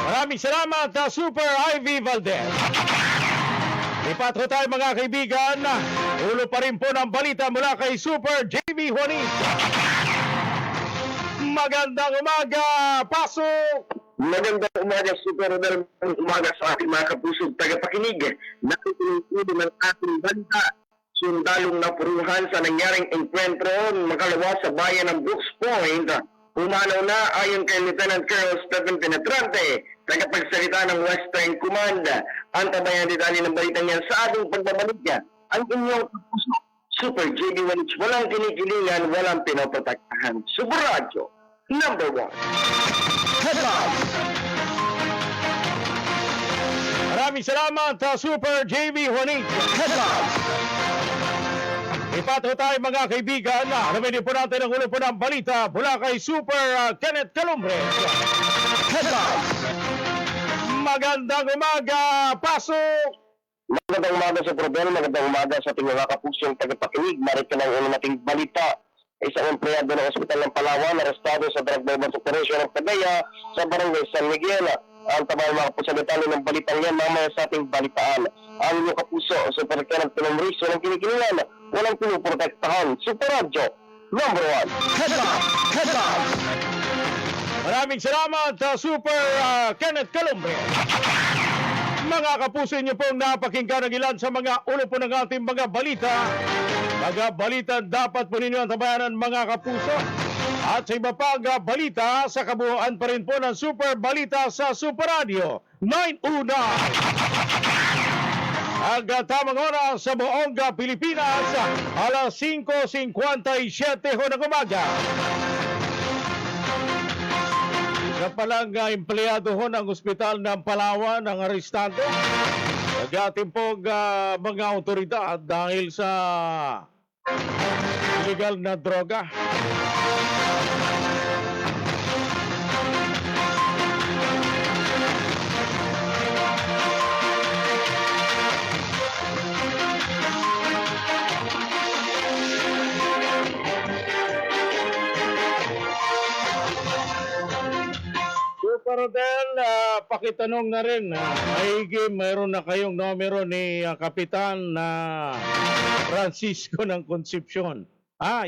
Maraming salamat, Super Ivy Valdez. Lipat ko tayo mga kaibigan. Ulo pa rin po ng balita mula kay Super JV Juanit. Magandang umaga, pasok! Magandang umaga, Super Del. Umaga sa ating mga kapusong tagapakinig. Nakikilingkudo ng ating balita. Sundalong napuruhan sa nangyaring enkwentro makalawa sa bayan ng Brooks Point. Pumanaw na ayon kay Lieutenant Colonel Stephen Penetrante, tagapagsalita ng Western Command. Ang tabayan detalye ng balitang yan sa ating pagbabalik niya. Ang inyong puso, Super JB Wallich, walang kinikilingan, walang pinoprotektahan. Super Radio, number 1. Maraming salamat, Super JB Juanit. Lipat ko tayo mga kaibigan. Alamin po natin ang ulo po ng balita mula kay Super Kenneth Calumbre. Magandang umaga, pasok! Magandang umaga sa Prodel, magandang umaga sa ating mga kapusong tagapakinig. Marito ng ulo nating balita. Isang empleyado ng Ospital ng Palawan, arestado sa drug violence operation ng Tagaya sa Barangay San Miguel. Ang tabay mga kapuso, detalye ng balitang yan mamaya sa ating balitaan. Ang inyong kapuso, Super Kenneth Tulong-Riz, walang kinikilingan, walang pinoprotektahan. Super Radio, number 1. Headline! Maraming salamat sa Super Kenneth Calumbre. Mga kapuso, inyo pong napakinggan ang ilan sa mga ulo po ng ating mga balita. Mga balita dapat po ninyo ang tabayanan, mga kapuso. At sa iba pa balita, sa kabuuan pa rin po ng Super Balita sa Super Radio 9 una. Ang tamang oras sa buong Pilipinas, alas 5:57 ho ng umaga. Isa palang empleyado ho ng ospital ng Palawan ang arestado. Nag-ating pong mga otoridad dahil sa illegal na droga. Rodel, pakitanong na rin, maigi mayroon na kayong numero ni Kapitan Francisco ng Concepcion.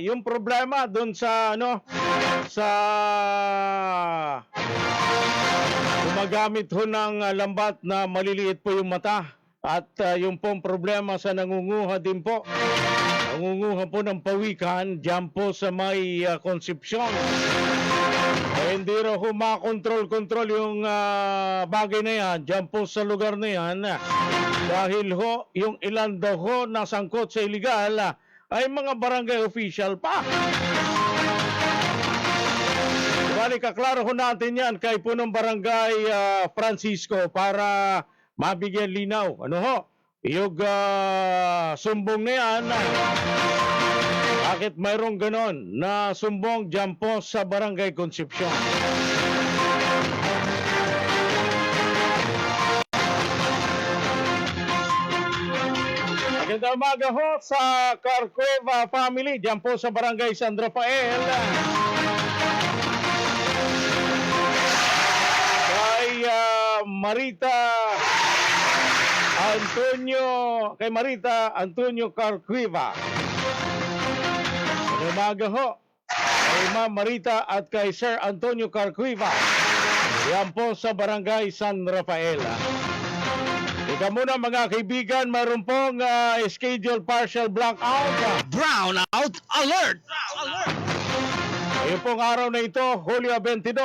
Yung problema doon sa sa gumagamit ho ng lambat na maliliit po yung mata at yung pong problema sa nangunguha din po. Nangunguha po ng pawikan diyan po sa may Concepcion. Hindi raw ho makontrol yung bagay na yan dyan po sa lugar na yan dahil ho yung ilan daw ho nasangkot sa illegal ay mga barangay official pa. Bali kaklaro ho natin yan kay punong barangay Francisco para mabigyan linaw. Ano ho? Yung sumbong na yan, bakit mayroong ganon na sumbong dyan po sa Barangay Concepcion? Magandang umaga ho sa Carcueva family dyan po sa Barangay San Rafael. Kay Marita Antonio Carcueva. Umaga ho kay Ma'am Marita at kay Sir Antonio Carcueva. Yan po sa Barangay San Rafael. Ika muna mga kaibigan, mayroon pong schedule partial blackout. Brownout alert! Ngayon pong araw na ito, Hulyo 22,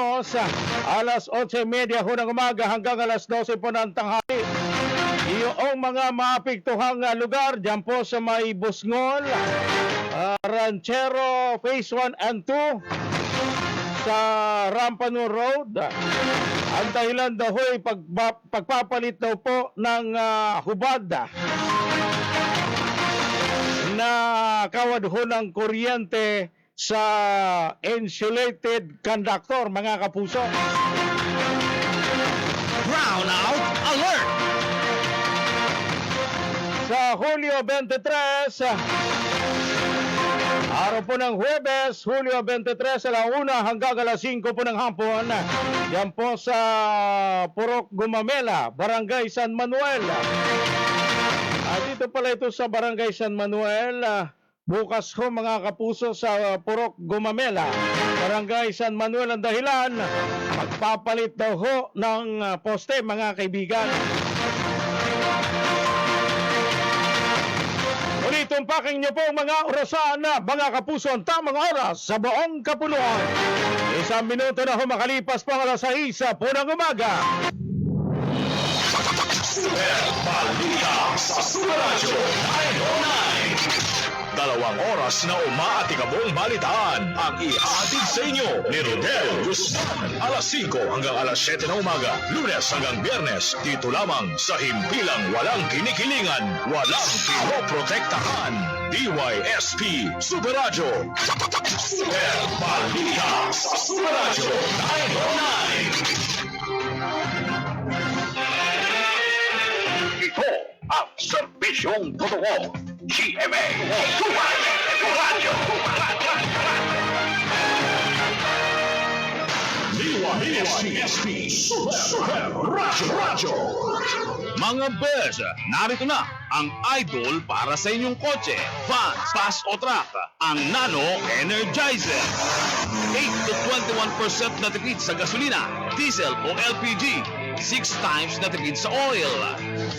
alas 8:30 ho ng umaga hanggang alas 12 po ng tanghali. Iyong mga maapektuhang lugar dyan po sa may Busngol, Ranchero Phase 1 and 2 sa Rampano Road. Ang dahilan daw ay pagpapalit daw po ng hubad na kawad ho ng kuryente sa insulated conductor, mga kapuso. Brownout alert! Sa Hulyo 23, araw po ng Huwebes, Hulyo 23, alauna hanggang alas 5 po ng hapon, yan po sa Purok Gumamela, Barangay San Manuel. Dito pala ito sa Barangay San Manuel, bukas ho mga kapuso sa Purok Gumamela, Barangay San Manuel. Ang dahilan, magpapalit daw ho ng poste, mga kaibigan. Itumpaking niyo po mga orasan na mga kapuso ang tamang oras sa buong kapuluan. 1 minuto na humakalipas pang alas 6 po ng umaga. Super Balita sa Super Radio 909. 2 oras na umaatikabong balitaan ang ihahatid sa inyo ni Rodel Guzman. Alas 5 hanggang alas 7 na umaga, Lunes hanggang Biyernes, dito lamang sa himpilang walang kinikilingan, walang pinoprotektahan. DYSP Super Radio. Super Balita sa Super Radio 909. Ito ang serbisyong totoo. GMA Super Radio. DYSP Super Radyo. Mga bes, narito na ang idol para sa inyong kotse, van, bus o truck, ang Nano Energizer. 8 to 21% na tipid sa gasolina, diesel o LPG. 6 times na tipid sa oil,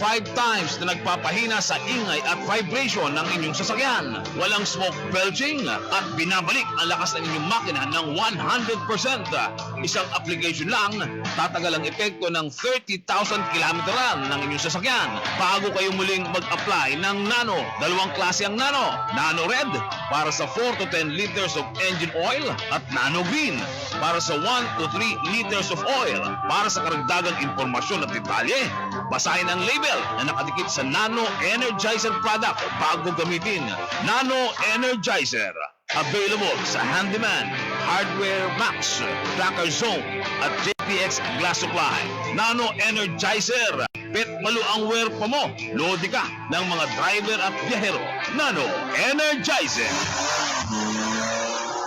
5 times na nagpapahina sa ingay at vibration ng inyong sasakyan. Walang smoke belching at binabalik ang lakas ng inyong makina ng 100%. Isang application lang, tatagal ang epekto ng 30,000 kilometeran ng inyong sasakyan bago kayo muling mag-apply ng Nano. Dalawang klase ang Nano. Nano Red para sa 4 to 10 liters of engine oil at Nano Green para sa 1 to 3 liters of oil. Para sa karagdagang impormasyon at detalye, basahin ang label na nakadikit sa Nano Energizer product bago gamitin. Nano Energizer. Available sa Handyman, Hardware Max, Tracker Zone at JPX Glass Supply. Nano Energizer. Pet malo ang wear pa mo. Lodi ka ng mga driver at biyahero. Nano Energizer.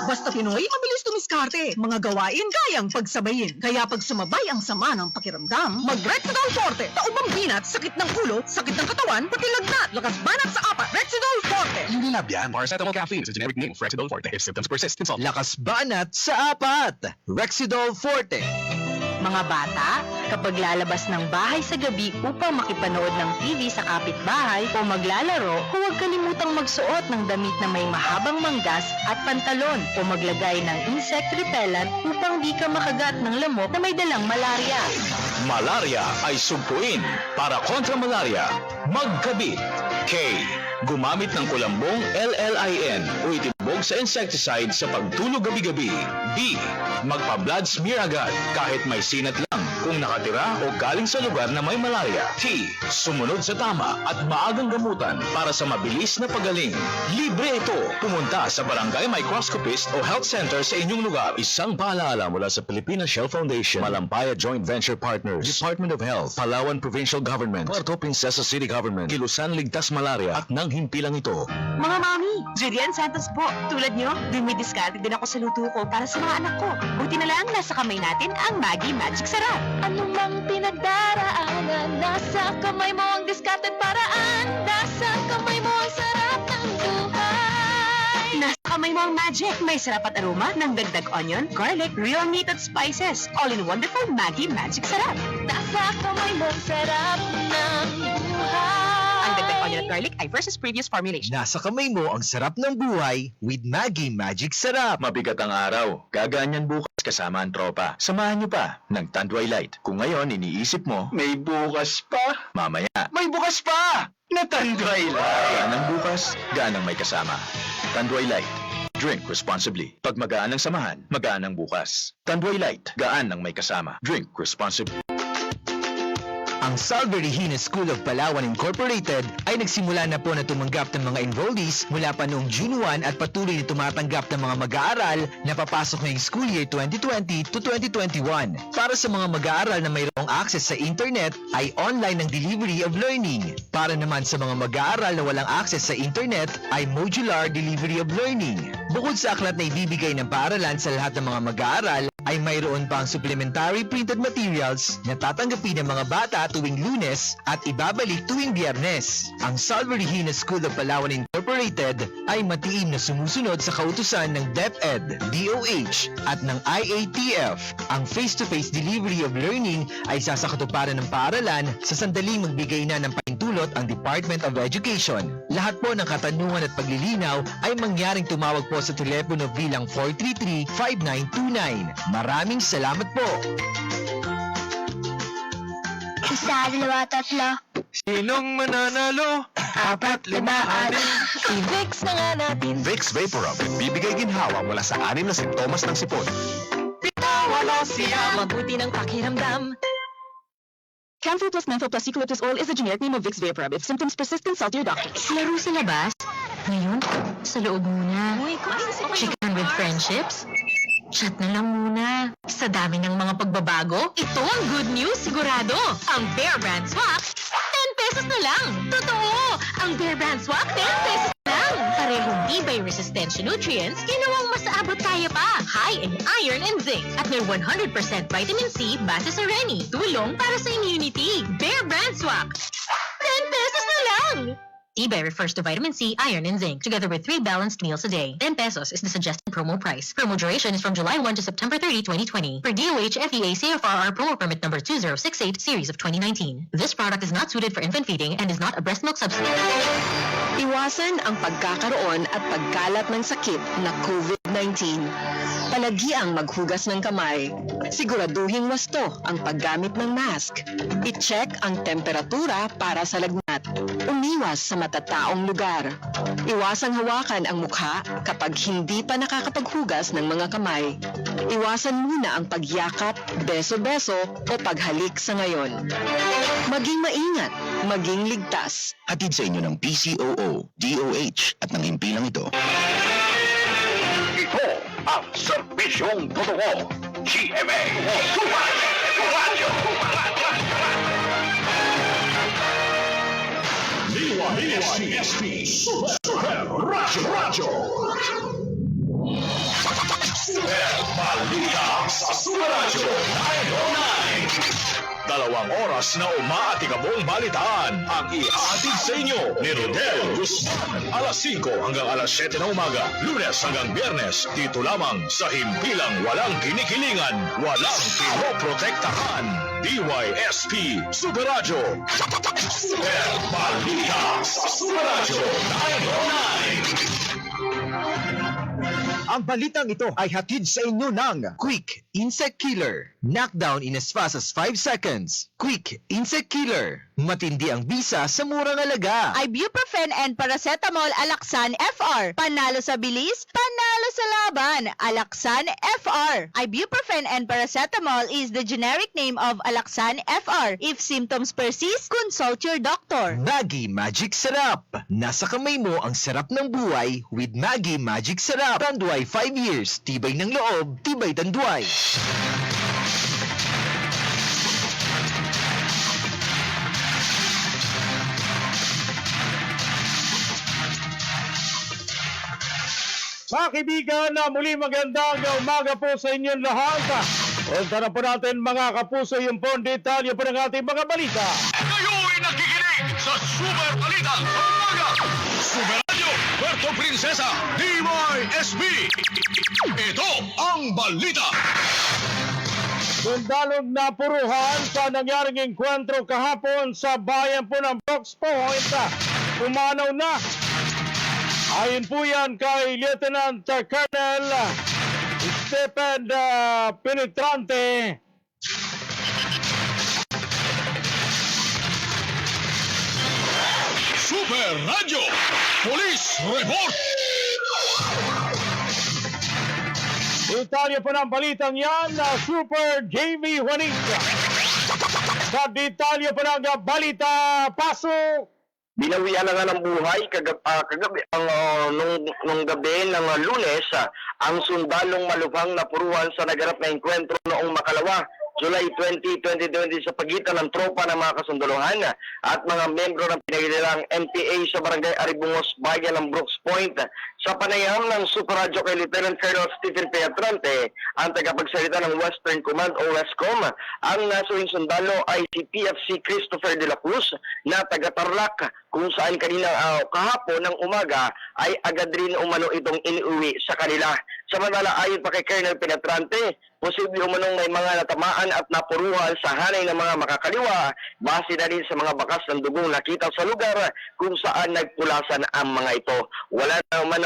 Basta Pinoy, mabilis tumiskarte. Mga gawain kayang pagsabayin. Kaya pag sumabay ang sama ng pakiramdam, mag-Rexidol Forte. Taubang binat, sakit ng ulo, sakit ng katawan, pati lagnat. Lakas banat sa apat. Rexidol Forte. Hindi na yan. Paracetamol caffeine is a generic name of Rexidol Forte. If symptoms persist, consult. Lakas banat sa apat. Rexidol Forte. Mga bata, kapag lalabas ng bahay sa gabi upang makipanood ng TV sa kapitbahay o maglalaro, huwag kalimutang magsuot ng damit na may mahabang manggas at pantalon o maglagay ng insect repellent upang di ka makagat ng lamok na may dalang malaria. Malaria ay sugpuin. Para kontra malaria, magkabit. K. Gumamit ng kulambong LLIN o itibog sa insecticide sa pagtulog gabi-gabi. B. Magpa-blood smear agad kahit may sinat lang kung nakatira o galing sa lugar na may malaria. T. Sumunod sa tama at maagang gamutan para sa mabilis na pagaling. Libre ito. Pumunta sa barangay microscopist o health center sa inyong lugar. Isang paalala mula sa Pilipinas Shell Foundation, Malampaya Joint Venture Partners, Department of Health, Palawan Provincial Government, Puerto Princesa City Government, Kilusan Ligtas Malaria at nang himpilang ito. Mga mami, Julian Santos po. Tulad nyo, dumidiskarte din ako sa luto ko para sa mga anak ko. Buti na lang nasa kamay natin ang Maggie Magic Sarap. Ano mang pinagdaraanan, nasa kamay mo ang diskarte't paraan. Nasa kamay mo ang sarap ng buhay. Nasa kamay mo ang magic. May sarap at aroma ng dagdag onion, garlic, real meat at spices. All in wonderful Maggie Magic Sarap. Nasa kamay mo ang sarap ng buhay. Ang dagdag onion at garlic ay versus previous formulation. Nasa kamay mo ang sarap ng buhay with Maggie Magic Sarap. Mabigat ang araw. Gaganyan bukas kasama ang tropa. Samahan niyo pa ng Tanduay Light. Kung ngayon iniisip mo, may bukas pa. Mamaya, may bukas pa! Na Tanduay Light. Gaan ang bukas, gaan ang may kasama. Tanduay Light. Drink responsibly. Pag magaan ang samahan, magaan ang bukas. Tanduay Light. Gaan ang may kasama. Drink responsibly. Ang Salve Regina School of Palawan Incorporated ay nagsimula na po na tumanggap ng mga enrollees mula pa noong June 1 at patuloy na tumatanggap ng mga mag-aaral na papasok ngayong school year 2020 to 2021. Para sa mga mag-aaral na mayroong access sa internet ay online ang delivery of learning. Para naman sa mga mag-aaral na walang access sa internet ay modular delivery of learning. Bukod sa aklat na ibibigay ng paaralan sa lahat ng mga mag-aaral, ay mayroon pang supplementary printed materials na tatanggapin ng mga bata tuwing Lunes at ibabalik tuwing Biyernes. Ang Salve Regina School of Palawan Incorporated ay matiim na sumusunod sa kautusan ng DepEd, DOH at ng IATF. Ang face-to-face delivery of learning ay sasakatuparan ng paaralan sa sandaling magbigay na ng pahintulot ang Department of Education. Lahat po ng katanungan at paglilinaw ay mangyaring tumawag po sa telepono bilang 433-5929. Maraming salamat po! Isa, dalawa, tatlo. Sinong mananalo? 4, 5, 6. I-Vicks na nga natin. Vicks Vaporub, bibigay ginhawa mula sa 6 na simptomas ng sipon. Wala siya. Mabuti ng pakiramdam. Camphor plus menthol plus eucalyptus oil is the generic name of Vicks Vaporub. If symptoms persist, consult your doctor. Laro sa labas? Ngayon, sa loob muna. Chicken with friendships? Chat na lang muna. Sa dami ng mga pagbabago, Ito ang good news sigurado. Ang Bear Brand Swap, 10 pesos na lang. Totoo! Ang Bear Brand Swap, 10 pesos na lang. Parehong tibay may resistensya nutrients, ginawang mas abot kaya pa. High in iron and zinc. At may 100% vitamin C base sa Reni. Tulong para sa immunity. Bear Brand Swap. 10 pesos na lang! eBay refers to vitamin C, iron, and zinc, together with 3 balanced meals a day. 10 pesos is the suggested promo price. Promo duration is from July 1 to September 30, 2020. Per DOH FEA CFRR promo permit number 2068, series of 2019. This product is not suited for infant feeding and is not a breast milk substitute. Iwasan ang pagkakaroon at pagkalat ng sakit na COVID-19. Palagiang maghugas ng kamay. Siguraduhing wasto ang paggamit ng mask. I-check ang temperatura para sa lagnat. Umiwas sa matataong lugar. Iwasang hawakan ang mukha kapag hindi pa nakakapaghugas ng mga kamay. Iwasan muna ang pagyakap, beso-beso o paghalik sa ngayon. Maging maingat, maging ligtas. Hatid sa inyo ng PCOO, DOH at ng himpilang ito. Ito ang serbisyong totoo. GMA Super Radio. DYSP Super Radio. Super Balita sa Super Radio 909. 2 oras na umaatikabong balitaan ang ihahatid sa inyo ni Rodel Guzman. Alas 5 hanggang alas 7 na umaga, Lunes hanggang Biyernes, dito lamang sa himpilang walang kinikilingan, walang pinoprotektahan. DYSP Super Radio. Super Balita sa Super Radio 909. Ang balitang ito ay hatid sa inyo ng Quick Insect Killer. Knockdown in as fast as 5 seconds. Quick Insect Killer. Matindi ang bisa sa murang alaga. Ibuprofen and paracetamol Alaxan FR. Panalo sa bilis, panalo sa laban. Alaxan FR. Ibuprofen and paracetamol is the generic name of Alaxan FR. If symptoms persist, consult your doctor. Maggi Magic Sarap. Nasa kamay mo ang sarap ng buhay with Maggi Magic Sarap. Tanduay 5 years. Tibay ng loob, tibay tanduay. Mga kaibigan, muli magandang umaga po sa inyong lahat. Punta na po natin mga kapuso yung po ang detalye po ng ating mga balita. Kayo'y nakikinig sa Super Balita sa umaga. Super Radio, Puerto Princesa, DYSP. Ito ang balita. Sundalong napuruhan sa nangyaring engkwentro kahapon sa bayan po ng Brooks Point. Pumanaw na. Ayon po yan kay Lieutenant Colonel Stephen Penetrante. Super Radio, Police Report. Detalye po ng balitang yan, Super JV Juanita. Sa detalye po ng balita, pasok. Binawian na nga ng buhay kagabi nung gabi ng Lunes ang sundalong malubhang napuruhan sa naganap na engkwentro noong makalawa, July 20, 2020 sa pagitan ng tropa ng mga kasundalohan at mga membro ng pinagililang NPA sa barangay Aribungos, bayan ng Brooks Point. Sa panayam ng Super Radio kay Lieutenant Colonel Stephen Penetrante, ang tagapagsalita ng Western Command o WESCOM, ang nasawing sundalo ay si PFC Christopher de la Cruz na taga-Tarlac, kung saan kanina kahapon ng umaga ay agad rin umano itong iniuwi sa kanila. Samantala ayon pa kay Colonel Penetrante, posible umanong may mga natamaan at napuruhan sa hanay ng mga makakaliwa base na rin sa mga bakas ng dugong nakita sa lugar kung saan nagpulasan ang mga ito. Wala naman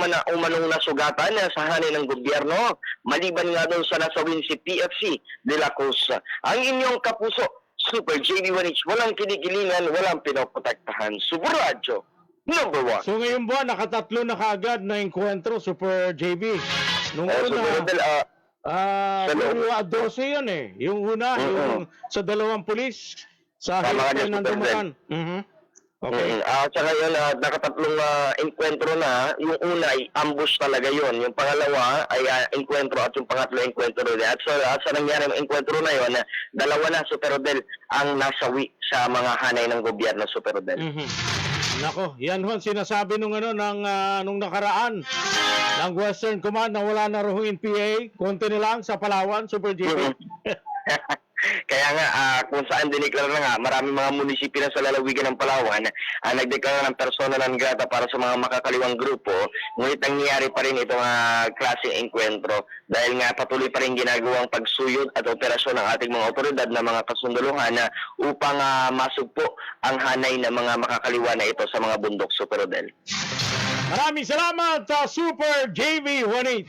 na umanong nasugatan sa hanay ng gobyerno, maliban nga doon sa nasawin si PFC de la Cruz. Ang inyong kapuso, Super JV1H, walang kinikilingan, walang pinoprotektahan. Super Radio, number 1. So ngayon buwan, nakatatlo na kaagad na engkwentro, Super JV. Nung una, 12 yun eh. Yung una, yung sa dalawang pulis, sa hipon ng dumaan. Okay. Tsaka yun, nakatatlong enkwentro na. Yung una ay ambush talaga yun. Yung pangalawa ay enkwentro at yung pangatlo enkwentro din. At sa nangyari ng enkwentro na yun, dalawa na Super Rodel ang nasawi sa mga hanay ng gobyerno, Super Rodel. Nako, yan ho ang sinasabi nung nung nakaraan ng Western Command na wala na raw yung PA, konti na lang sa Palawan, Super GP. Kaya nga, kung saan diniklara na nga, maraming mga munisipyo na sa lalawigan ng Palawan nagdeklara ng persona non grata para sa mga makakaliwang grupo, ngunit nangyayari pa rin itong klaseng engkwentro dahil nga patuloy pa rin ginagawang pagsuyod at operasyon ng ating mga otoridad na mga kasunduluhan upang masugpo ang hanay ng mga makakaliwa na ito sa mga bundok, Super Rodel. Maraming salamat sa Super JV 18.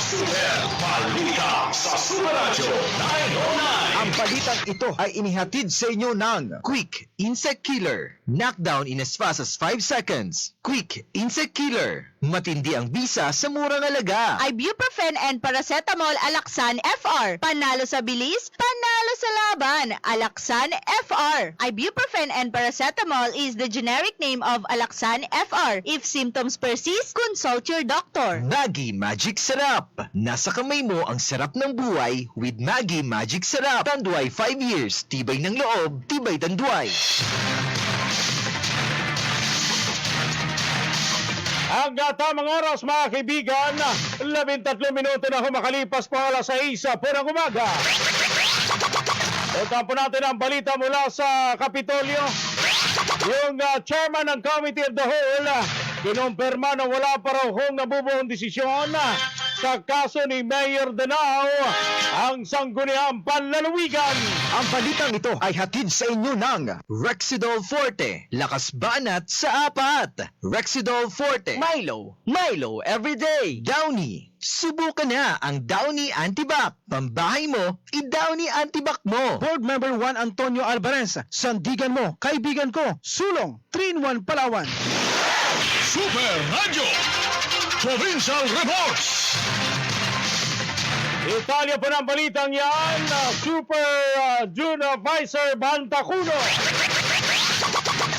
Super Balita sa Super Radio 909. Ang balitang ito ay inihatid sa inyo ng Quick Insect Killer. Knockdown in as fast as 5 seconds. Quick Insect Killer. Matindi ang bisa sa murang halaga. Ibuprofen and paracetamol Alaxan FR. Panalo sa bilis, panalo sa laban. Alaxan FR. Ibuprofen and paracetamol is the generic name of Alaxan FR. If symptoms persist, consult your doctor. Maggi Magic Sarap. Nasa kamay mo ang sarap ng buhay with Maggi Magic Sarap. Tanduay 5 years. Tibay ng loob, tibay tanduay. Ang tamang oras, mga kaibigan, 13 minuto na humakalipas po alas 6 po ng umaga. Punta po natin ang balita mula sa Kapitolyo. Yung chairman ng Committee of the Whole, kinumpirma na wala pa raw hong nabubuong desisyon sa kaso ni Mayor Danao ang sangguniang panlalawigan. Ang balitang ito ay hatid sa inyo ng Rexidol Forte. Lakas banat sa 4. Rexidol Forte. Milo everyday. Downy. Subukan na ang Downy Antibac. Pambahay mo, i-Downy Antibac mo. Board Member Juan Antonio Alvarez, sandigan mo, kaibigan ko, sulong, 3-in-1 Palawan. Super Radio Provincial Reports. Italia po ng balitang yan, Super Junior Vicer Bantacuno.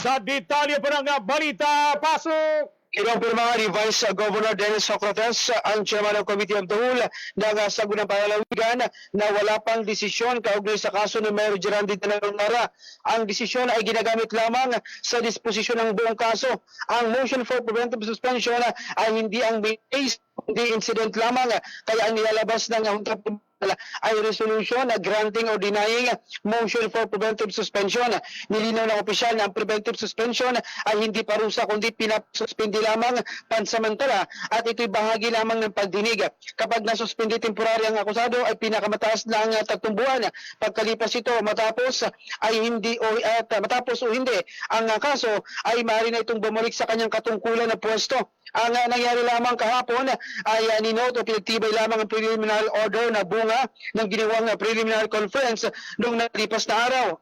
Sa detalye po ng balita, pasok! Kinumpirma ni Vice Governor Dennis Socrates, ang chairman ng Committee of the Whole ng Sangguniang Panlalawigan, na wala pang desisyon kaugnay sa kaso ni Mayor Gerandi Tanarunara. Ang desisyon ay ginagamit lamang sa disposisyon ng buong kaso. Ang motion for preventive suspension ay hindi ang main case, hindi incident lamang, kaya ang nilalabas ng Junta ay resolution na granting or denying motion for preventive suspension. Nilinaw ng opisyal na ang preventive suspension ay hindi parusa kundi pinasuspindi lamang pansamantala at ito'y bahagi lamang ng pagdinig. Kapag nasuspindi temporary ang akusado ay pinakamataas ng 3 buwan. Pagkalipas ito matapos o hindi ang kaso ay maaari na itong bumalik sa kanyang katungkulan na pwesto. Ang nangyari lamang kahapon ay ninoto pinagtibay lamang ang preliminary order na bunga ng ginawang preliminary conference noong nalipas na araw.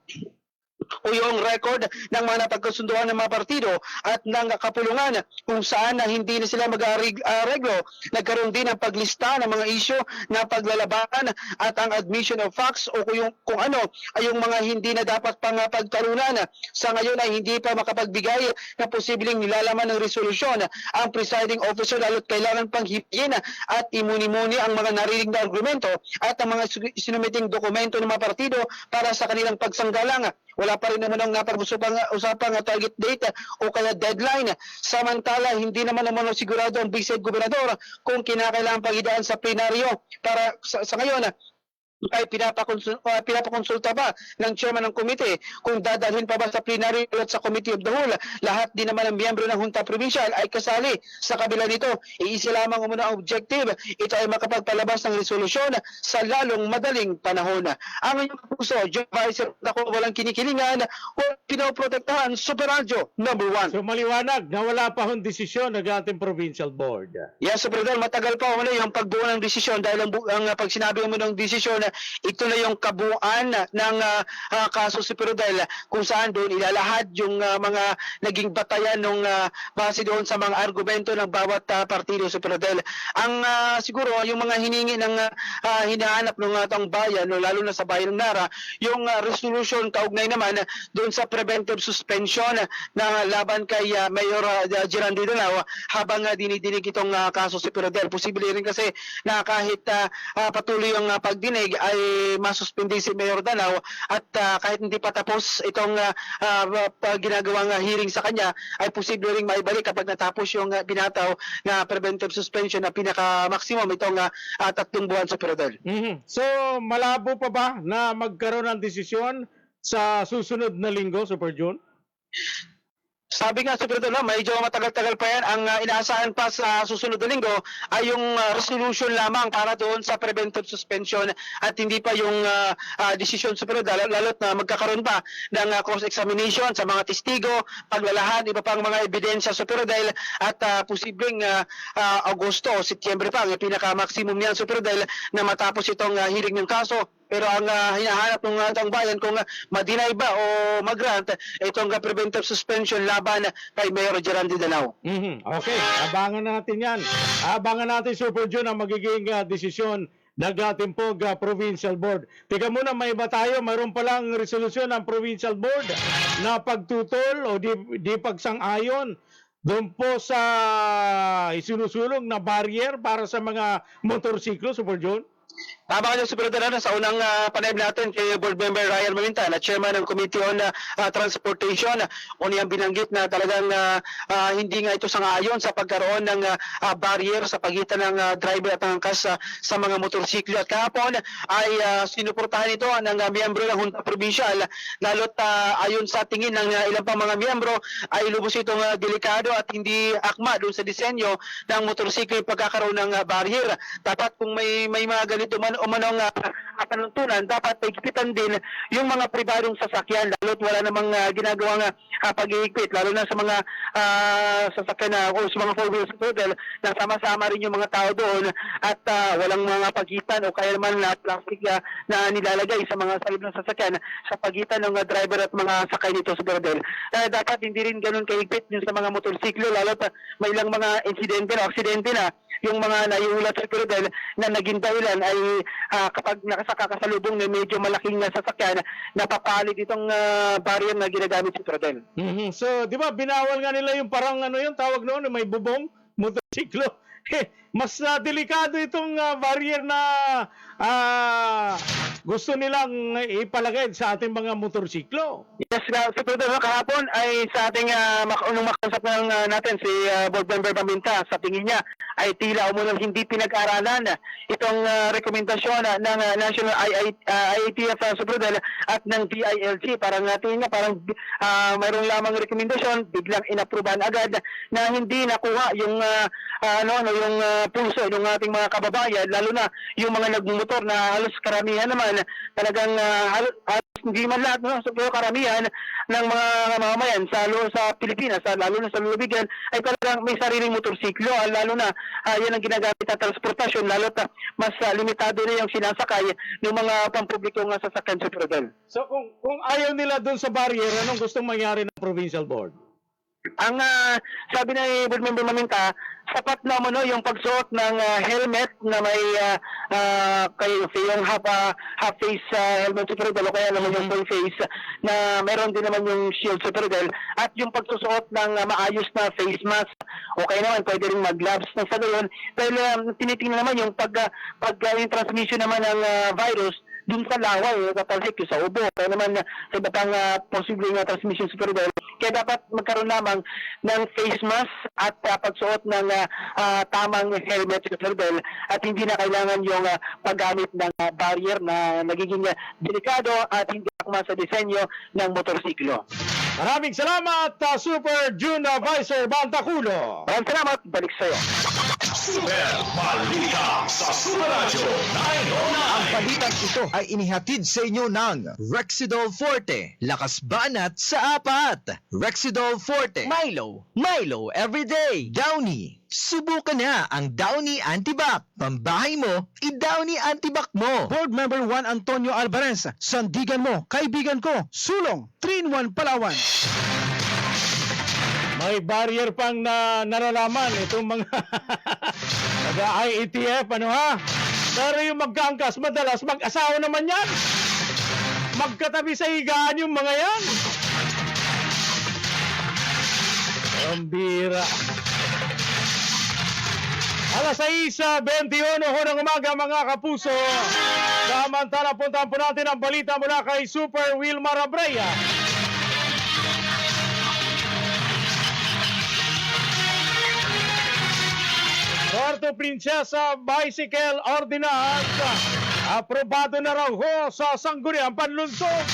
O yung record ng mga napagkasunduan ng mga partido at ng kapulungan kung saan na hindi na sila mag-areglo. Nagkaroon din ng paglista ng mga isyu na paglalabanan at ang admission of facts o kung ano ay yung mga hindi na dapat pang pagtalunan. Sa ngayon ay hindi pa makapagbigay na posibleng nilalaman ng resolusyon ang presiding officer, lalo't kailangan pang hipiin at imuni-muni ang mga narinig na argumento at ang mga sinumiting dokumento ng mga partido para sa kanilang pagsanggalang. Wala pa rin naman ang napag-usapang target date o kaya deadline. Samantala, hindi naman sigurado ang Vice Gobernador kung kinakailangan pag-idaan sa plenaryo. Para sa ngayon, ay pinapakonsulta pa ng chairman ng komite kung dadalhin pa ba sa plenary at sa Committee of the Whole. Lahat din naman ng miyembro ng Junta Provincial ay kasali. Sa kabila nito, iisa lamang umuna ang objective. Ito ay makapagpalabas ng resolusyon sa lalong madaling panahon. Ang inyong puso, John Vicer, ako walang kinikilingan o pinoprotektahan, Super Radio #1. So maliwanag na wala pa hong desisyon ng ating provincial board. Yes, Super Rodel, matagal pa yung pagbuo ng desisyon dahil ang pag sinabi mo ng desisyon, ito na yung kabuuan ng kaso Super Rodel, kung saan doon ilalahad yung mga naging batayan nung base doon sa mga argumento ng bawat partido Super Rodel. Ang siguro yung mga hiningi ng hinahanap ng atong bayan, lalo na sa bayan ng Nara, yung resolution kaugnay naman doon sa preventive suspension na laban kay Mayor Gerandi Danao habang dinidinig itong kaso Super Rodel. Posible rin kasi na kahit patuloy ang pagdinig ay masuspindi si Mayor Danao at kahit hindi pa tapos itong ginagawang hearing sa kanya ay posible ring maibalik kapag natapos yung binataw na preventive suspension na pinaka-maximum itong 3 buwan, Super Rodel. So, malabo pa ba na magkaroon ng desisyon sa susunod na linggo, Super June? Sabi nga, Super Rodel, medyo matagal-tagal pa yan. Ang inaasahan pa sa susunod na linggo ay yung resolution lamang para doon sa preventive suspension at hindi pa yung decision, Super Rodel, lalo't na magkakaroon pa ng cross-examination sa mga testigo, paglalahan, iba pang mga ebidensya, Super Rodel, at posibleng Agosto o Setyembre pa, ang pinaka-maximum niyan, Super Rodel, na matapos itong hearing ng kaso. Pero ang hinahanap ng ating bayan kung ma-deny ba o mag-grant itong preventive suspension laban kay Mayor Geraldi Danao. Okay, abangan natin yan. Abangan natin, Super June, ang magiging desisyon ng ating Provincial Board. Tika muna, may iba tayo. Mayroon palang resolusyon ng Provincial Board na pagtutol o di pagsang-ayon doon po sa isinusulong na barrier para sa mga motorsiklo, Super June. Tama ka dyan, Super Rodel, sa unang panayam natin kay Board Member Ryan Maminta na Chairman ng Committee on Transportation. Uniyang binanggit na talagang hindi nga ito sangayon sa pagkaroon ng barrier sa pagitan ng driver at ang angkas sa mga motorsiklo. At kahapon ay sinuportahan ito ng miyembro ng Junta Provincial, lalo't ayon sa tingin ng ilang pang mga miyembro ay lubos itong delikado at hindi akma doon sa disenyo ng motorsiklo yung pagkakaroon ng barrier. Dapat kung may mga ganito man o manong panuntunan, dapat paigpitan din yung mga pribadong sasakyan, lalo't wala namang ginagawang pag-iigpit, lalo na sa mga sasakyan o sa mga four-wheels model na sama-sama rin yung mga tao doon at walang mga pagitan o kaya naman plastic na nilalagay sa mga salib ng sasakyan sa pagitan ng driver at mga sakay nito sa bordel. Dapat hindi rin ganun kaigpit yung sa mga motorsiklo, lalo't may ilang mga insidente o aksidente na yung mga naiulat sa bordel na naging dahilan ay kapag nakasakasalubong na medyo malaking sasakyan, napapalit itong barrier na ginagamit sa bordel. So, di ba, binawal nga nila yung parang yung tawag noon, may bubong, motorsiklo. Mas delikado itong barrier na gusto nilang ipalagay sa ating mga motorsiklo. Yes, Super Rodel, kahapon ay sa ating nung makausap natin si Board Member Maminta, sa tingin niya ay tila umunang hindi pinag-aralan itong rekomendasyon ng National IATF Super Rodel at ng DILG. Parang tingin niya parang mayroong lamang rekomendasyon, biglang inaprubahan agad na hindi nakuha yung yung pulso ng ating mga kababayan, lalo na yung mga nagmumotor na halos karamihan naman talagang halos hindi man lahat, pero karamihan ng mga mamamayan sa Pilipinas, lalo na sa lulubigan, ay talagang may sariling motorsiklo, lalo na yan ang ginagamit na transportasyon, lalo na mas limitado na yung sinasakay ng mga pampublikong sasakyan sa Rodel. So kung ayaw nila doon sa barrier, anong gustong mangyari ng Provincial Board? Ang sabi ni Board Member Maminta, sapat na yung pagsuot ng helmet na may yung half face helmet Super Rodel o kaya naman yung full face na meron din naman yung shield Super Rodel at yung pagsusuot ng maayos na face mask o kaya naman pwede rin mag-gloves na sa gayon dahil tinitingnan naman yung yung transmission naman ng virus dun sa laway, tatalsik sa ubo, kaya naman sa iba pang posibleng transmission Super Rodel. Kaya dapat magkaroon lamang ng face mask at pagsuot ng tamang helmet Super Rodel at hindi na kailangan yung paggamit ng barrier na nagiging delikado at hindi akma sa disenyo ng motorsiklo. Maraming salamat, Super June Vicer Bantaculo. Maraming salamat, balik sa'yo. Super Balita sa Super Radio 909. Ang balitang ito ay inihatid sa inyo ng Rexidol Forte, lakas banat sa apat. Rexidol Forte, Milo everyday. Downy, subukan na ang Downy Antibac. Pambahay mo, i-Downy Antibac mo. Board Member Juan Antonio Alvarez, sandigan mo, kaibigan ko, sulong, 3-in-1 Palawan. May barrier pang nalalaman itong mga IATF, Pero yung magkaangkas, madalas mag-asawa naman yan. Magkatabi sa higaan yung mga yan. Ang bira. Alas 6:21 ng umaga, mga kapuso. Samantala, puntahan po natin ang balita mula kay Super Wilmar Abraya. Puerto Princesa Bicycle Ordinance. Aprobado na raw ho sa Sangguniang Panlunsod.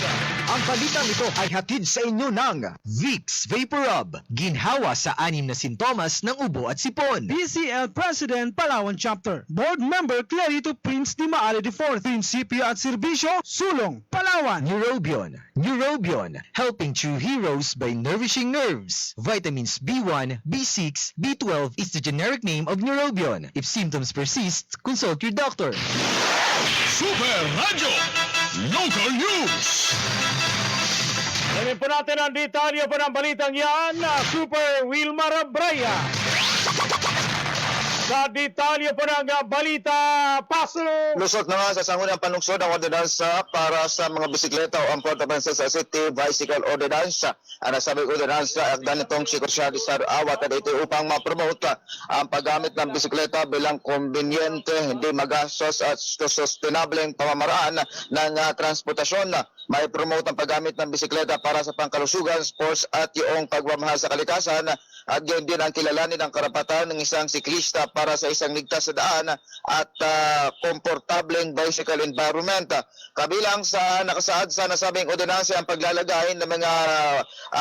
Ang balitang ito ay hatid sa inyo ng Vicks Vapor Rub, ginhawa sa 6 na sintomas ng ubo at sipon. PCL President Palawan Chapter, Board Member Clarito Prince Di Maale IV, Prinsipyo at Serbisyo, Sulong, Palawan. Neurobion, Neurobion, helping true heroes by nourishing nerves. Vitamins B1, B6, B12 is the generic name of Neurobion. If symptoms persist, consult your doctor. Super Radio Local News. Alamin po natin ang detalye po ng balitang yan, Super Wilmar Abraya. Sa detalye po ng balita, Paslo. Lusot na nga sa Sangguniang Panlungsod ang ordinansa para sa mga bisikleta o ang Puerto Princesa City Bicycle Ordinance. Ang nasabing ordinansa at ganitong si Kursyado Sar Awat at ito upang ma-promote ang paggamit ng bisikleta bilang kombinyente, hindi magastos at sustainableng pamamaraan ng transportasyon. May promote ang paggamit ng bisikleta para sa pangkalusugan, sports at yung pagmamahal sa kalikasan at yun din ang kilalanin ang karapatan ng isang siklista para sa isang ligtas na daan at komportableng bicycle environment. Kabilang sa nakasaad sa nasabing ordinansa ang paglalagay ng mga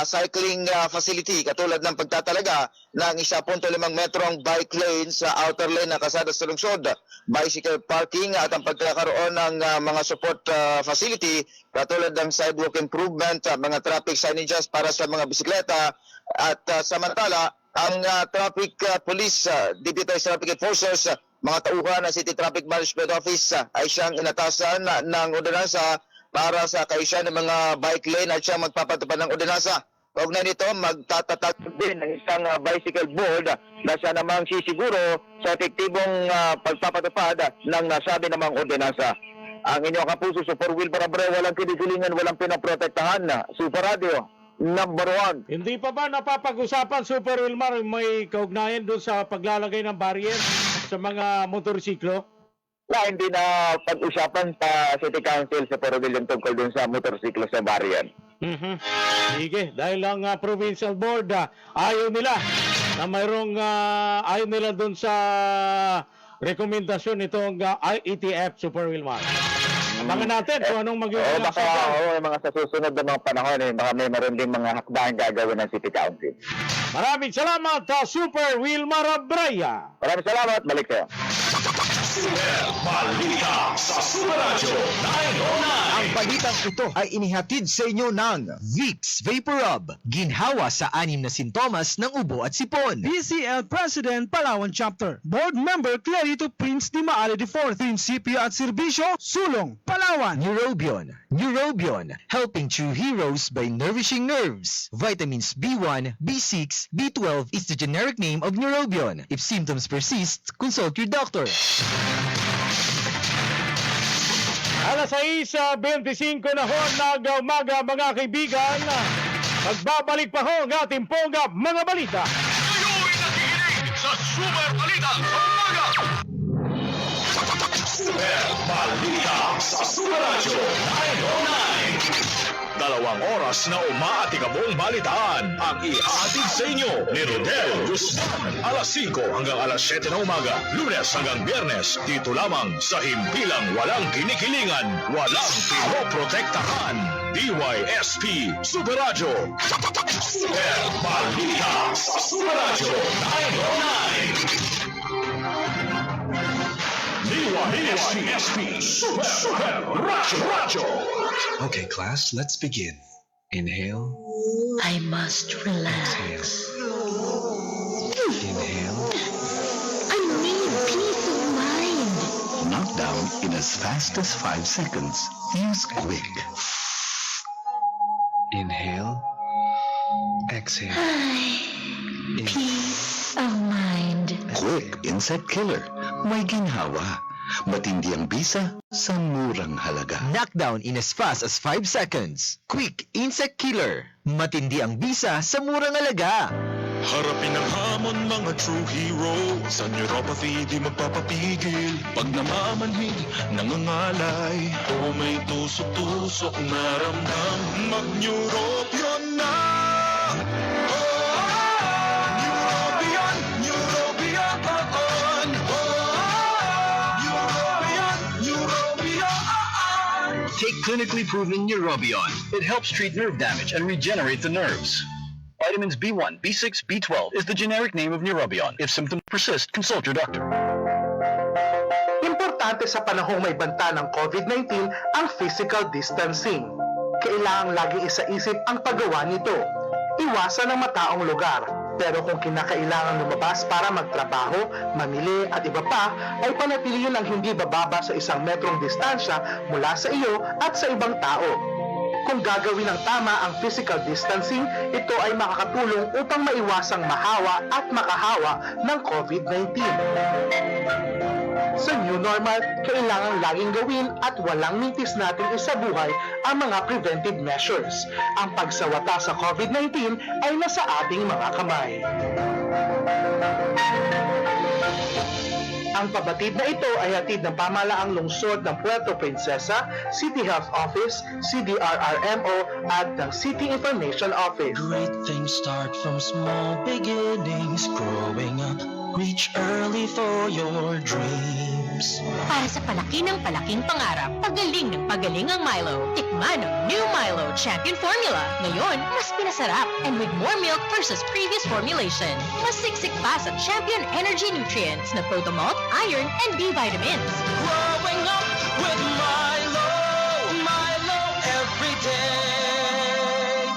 cycling facility katulad ng pagtatalaga ng 1.5 metrong bike lane sa outer lane ng kasada sa lungsod, bicycle parking at ang pagkakaroon ng mga support facility katulad ng sidewalk improvement, mga traffic signages para sa mga bisikleta at samantala ang traffic police, deputized traffic enforcers, mga tauhan ng City Traffic Management Office ay siyang inatasan ng ordinansa para sa kaisa ng mga bike lane at siyang magpapatupad ng ordinansa. Kaugnay nito, magtatatag din ng isang bicycle board na siya namang sisiguro sa epektibong pagpapatupad ng nasabi namang ordinansa. Ang inyong kapuso, Super Wilmar Abraya, walang kinikilingan, walang pinaprotektahan. Super Radio, number 1. Hindi pa ba napapag-usapan, Super Wilmar, may kaugnayan doon sa paglalagay ng barrier sa mga motorsiklo? Hindi na pag-usapan sa City Council sa Porobil yung tungkol doon sa motorsiklo sa barrier. Sige, dahil ang provincial board ayaw nila na mayroong ayaw nila doon sa rekomendasyon nitong IETF, Super Wilmar. Abangan natin kung anong magiging baka mga sa susunod na mga panahon baka may maroon din mga hakbang gagawin ng City Council. Maraming salamat, Super Wilmar Abraya. Maraming salamat, balik kayo. Balita sa Super Radio 909. Ang balitang ito ay inihatid sa inyo ng Vicks Vapor Rub, ginhawa sa 6 na sintomas ng ubo at sipon. PCL President Palawan Chapter, Board Member Clarito Prince Di Maale IV, Prinsipyo at Serbisyo, Sulong, Palawan. Neurobion, Neurobion, helping true heroes by nourishing nerves. Vitamins B1, B6, B12 is the generic name of Neurobion. If symptoms persist, consult your doctor. Alas 6:25 na ho ng umaga, mga kaibigan. Magbabalik pa ho ang ating pongga mga balita. Kayo'y nakikinig sa Super Balita sa umaga. Super Balita sa Super Radio 909. 2 oras na umaatikabong balitaan ang ihahatid sa inyo ni Rodel Guzman. Alas 5 hanggang alas 7 na umaga, Lunes hanggang Biyernes, dito lamang sa himpilang walang kinikilingan, walang pinoprotektahan. DYSP Super Radio. Super Balita sa Super Radio 909. DYSP Super Radio. Okay, class, let's begin. Inhale. I must relax. Inhale. I need peace of mind. Knock down in as fast as 5 seconds. Use Quick. Inhale. Exhale. Peace of mind. Quick Insect Killer. May ginhawa. Matindi ang bisa sa murang halaga. Knockdown in as fast as 5 seconds. Quick Insect Killer. Matindi ang bisa sa murang halaga. Harapin ang hamon, mga true hero. Sa neuropathy di magpapapigil. Pag namamanhid, nangangalay, o may tusok-tusok na ramdam, mag-neuropion na. Neuropion, Neuropion, Neuropion. Take clinically proven Neurobion. It helps treat nerve damage and regenerate the nerves. Vitamins B1, B6, B12 is the generic name of Neurobion. If symptoms persist, consult your doctor. Importante sa panahong may banta ng COVID-19 ang physical distancing. Kailangang lagi isaisip ang paggawa nito. Iwasan ang mataong lugar. Pero kung kinakailangan lumabas para magtrabaho, mamili at iba pa, ay panatilihin ang hindi bababa sa 1 metrong distansya mula sa iyo at sa ibang tao. Kung gagawin ng tama ang physical distancing, ito ay makakatulong upang maiwasang mahawa at makahawa ng COVID-19. Sa new normal, kailangang laging gawin at walang mitis natin isabuhay ang mga preventive measures. Ang pagsawata sa COVID-19 ay nasa ating mga kamay. Ang pabatid na ito ay hatid ng pamahalaang lungsod ng Puerto Princesa, City Health Office, CDRRMO at ng City Information Office. Great things start from small beginnings. Growing up, reach early for your dreams. Para sa palaki ng palaking pangarap, pagaling ng pagaling ang Milo. Tikman ang new Milo Champion Formula. Ngayon, mas pinasarap and with more milk versus previous formulation. Mas siksik pa sa Champion Energy Nutrients na Protomalt, Iron, and B vitamins. Growing up with Milo, Milo every day.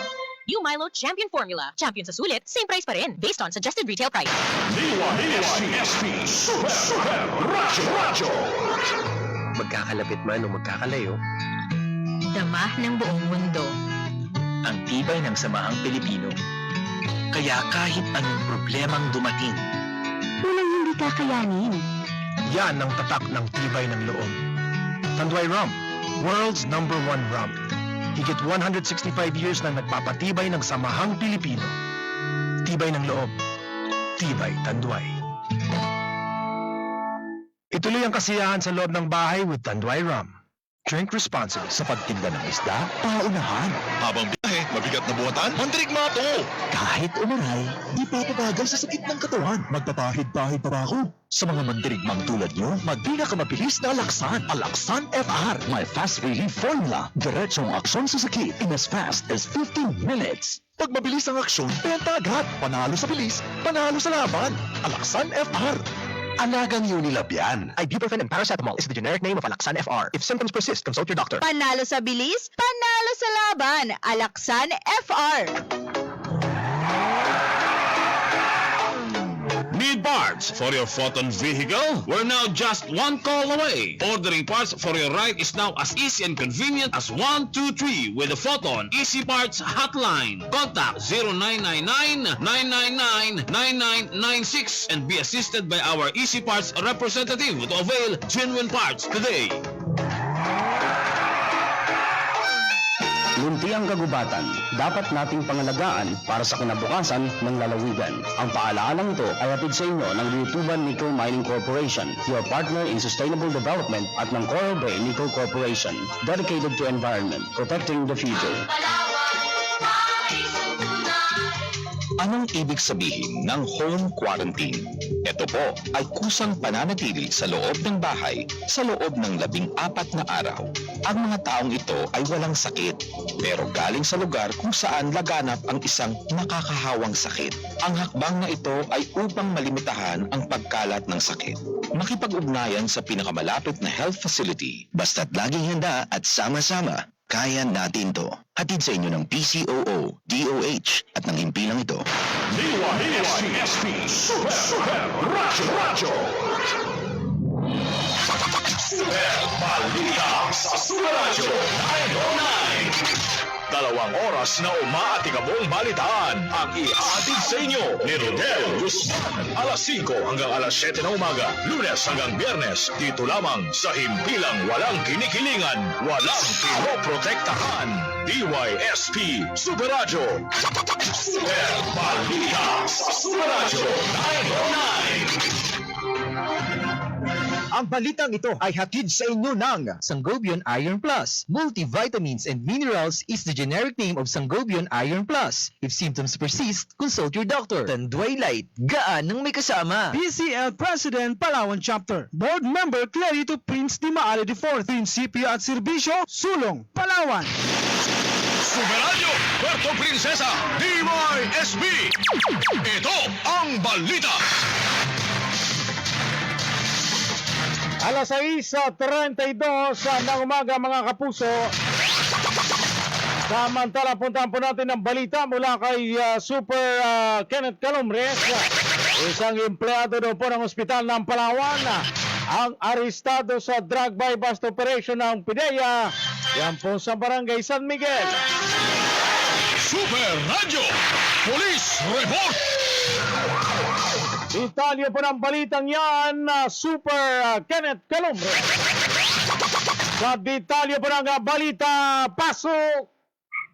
New Milo Champion Formula. Champion sa sulit, same price pa rin. Based on suggested retail price. DYSP Super Radyo. Magkakalapit man o magkakalayo, Dama ng buong mundo. ang tibay ng samahang Pilipino. Kaya kahit anong problemang dumating, Walang hindi kakayanin. Yan ang tatak ng tibay ng loob. Tanduay Rum, world's #1 rum. Higit 165 years na nagpapatibay ng samahang Pilipino. Tibay ng loob. Tibay Tanduay. Ituloy ang kasiyahan sa loob ng bahay with Tanduay Rum. Drink responsibly. Sa pagtinda ng isda, paunahan. Habang biyahe, mabigat na buhatan, mandirigma to. Kahit umuray, di papabagal sa sakit ng katawan. Magpapahid-pahid pa ba ako? Sa mga mandirigmang tulad nyo, magpinakamabilis na Alaksan. Alaksan FR. My fast relief formula. Diretsong aksyon sa sakit in as fast as 15 minutes. Pag mabilis ang aksyon, benta agad. Panalo sa bilis, panalo sa laban. Alaksan FR. Alagang Unilab yan. Ibuprofen and paracetamol is the generic name of Alaksan FR. If symptoms persist, consult your doctor. Panalo sa bilis, panalo sa laban. Alaksan FR. Need parts for your photon vehicle? We're now just one call away. Ordering parts for your ride is now as easy and convenient as 123 with the Photon Easy Parts Hotline. Contact 0999-999-9996 and be assisted by our Easy Parts representative to avail genuine parts today. Lunti ang kagubatan, dapat nating pangalagaan para sa kinabukasan ng lalawigan. Ang paalaalang ito ay hatid sa inyo ng Riutuban Nickel Mining Corporation, your partner in sustainable development, at ng Coral Bay Nickel Corporation, dedicated to environment, protecting the future. Anong ibig sabihin ng home quarantine? Ito po ay kusang pananatili sa loob ng bahay sa loob ng 14 na araw. Ang mga taong ito ay walang sakit, pero galing sa lugar kung saan laganap ang isang nakakahawang sakit. Ang hakbang na ito ay upang malimitahan ang pagkalat ng sakit. Makipag-ugnayan sa pinakamalapit na health facility. Basta't laging handa at sama-sama. Kaya natin to. Hatid sa inyo ng PCOO, DOH at ng impilang ito. DYSP Super Radyo. Super Balita sa Super Radyo 909. 2 oras na umaatikabong balitaan ang ihatid sa inyo ni Rodel Guzman. Alas 5 hanggang alas 7 na umaga, Lunes hanggang Biyernes, dito lamang sa himpilang walang kinikilingan, walang pinoprotektahan. DYSP Super Radyo. Super Balita sa Super Radio 909. Ang balitang ito ay hatid sa inyo ng Sangobion Iron Plus. Multivitamins and minerals is the generic name of Sangobion Iron Plus. If symptoms persist, consult your doctor. Tanduay Light, gaan ng may kasama. PCL President Palawan Chapter. Board Member Clarito Prince Di Maale IV. Prinsipyo at Serbisyo, Sulong, Palawan. Super Radio Puerto Princesa DYSB. Ito ang balita. Alas 6:32 ng umaga mga kapuso. Samantala, puntahan po natin ang balita mula kay Super Kenneth Calumres. Isang empleyado daw po ng ospital ng Palawan ang arestado sa drug buy bust operation ng PIDEA. Yan po sa barangay San Miguel. Super Radio Police Report. Detalye po ng balitang yan, Super Kenneth Calumres. Sa detalye po ng balita, pasok!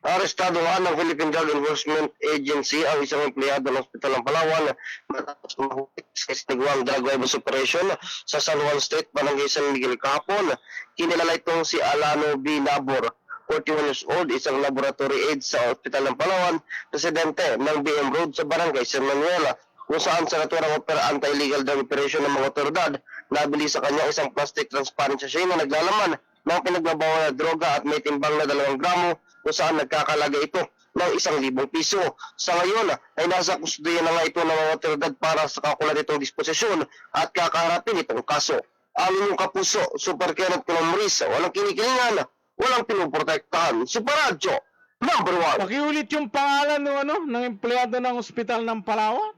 Arestado ng Philippine Drug Enforcement Agency ang isang empleyado ng Ospital ng Palawan matapos mahuli sa istigwang drug bust operation sa San Juan State, Barangay San Miguel kahapon. Kinilala itong si Alano B. Nabor, 41 years old, isang laboratory aide sa Ospital ng Palawan, residente ng BM Road sa Barangay San Manuel, kung saan sa naturang anti-illegal drug operation ng mga otoridad, nabili sa kanya isang plastic transparent sachet na naglalaman ng pinagbabawal na droga at may timbang na 2 gramo, kung saan nagkakalaga ito ng 1,000 piso. Sa ngayon ay nasa kustudiya na nga ito ng mga otoridad para sa kakulat itong disposisyon at kakaharapin itong kaso. Ang inyong kapuso, Super Kenneth Calumres, walang kinikilingan, walang pinuprotektahan. Super Radio, number 1. Pakiulit yung pangalan ng empleyado ng ospital ng Palawan.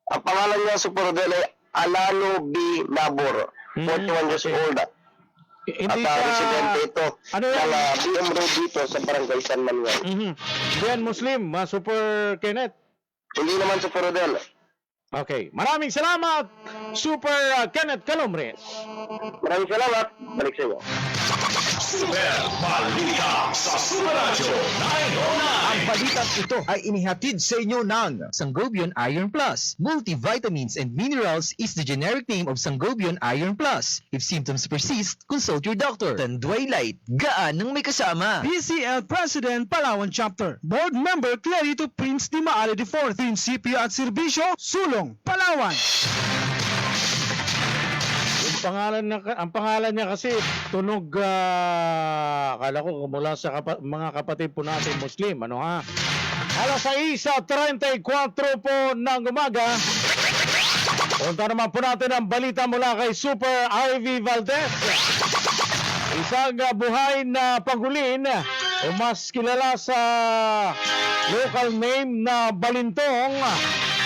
Ang pangalan niya, Super Rodel, ay Alano B. Nabor, 41 years old. At residente ito ng BM Road dito sa Barangay San Manuel. Diyan Muslim, Super Kenneth? Hindi naman, Super Rodel. Okay, maraming salamat, Super Kenneth Calumres. Maraming salamat, balik sa inyo. Super Balita sa Super Radio 909. Ang balitang ito ay inihatid sa inyo ng Sangobion Iron Plus. Multivitamins and minerals is the generic name of Sangobion Iron Plus. If symptoms persist, consult your doctor. Tanduay Light, gaan ng may kasama. PCL President Palawan Chapter. Board Member Clarito Prince Di Maale IV. Prinsipyo at Serbisyo, Sulong, Palawan. Ang pangalan niya kasi tunog, akala ko mula sa mga kapatid po natin Muslim. Ano ha? Alas 6:34 po ng umaga. Punta naman po natin ang balita mula kay Super Ivy Valdez. Isang buhay na pagulin o mas kilala sa local name na Balintong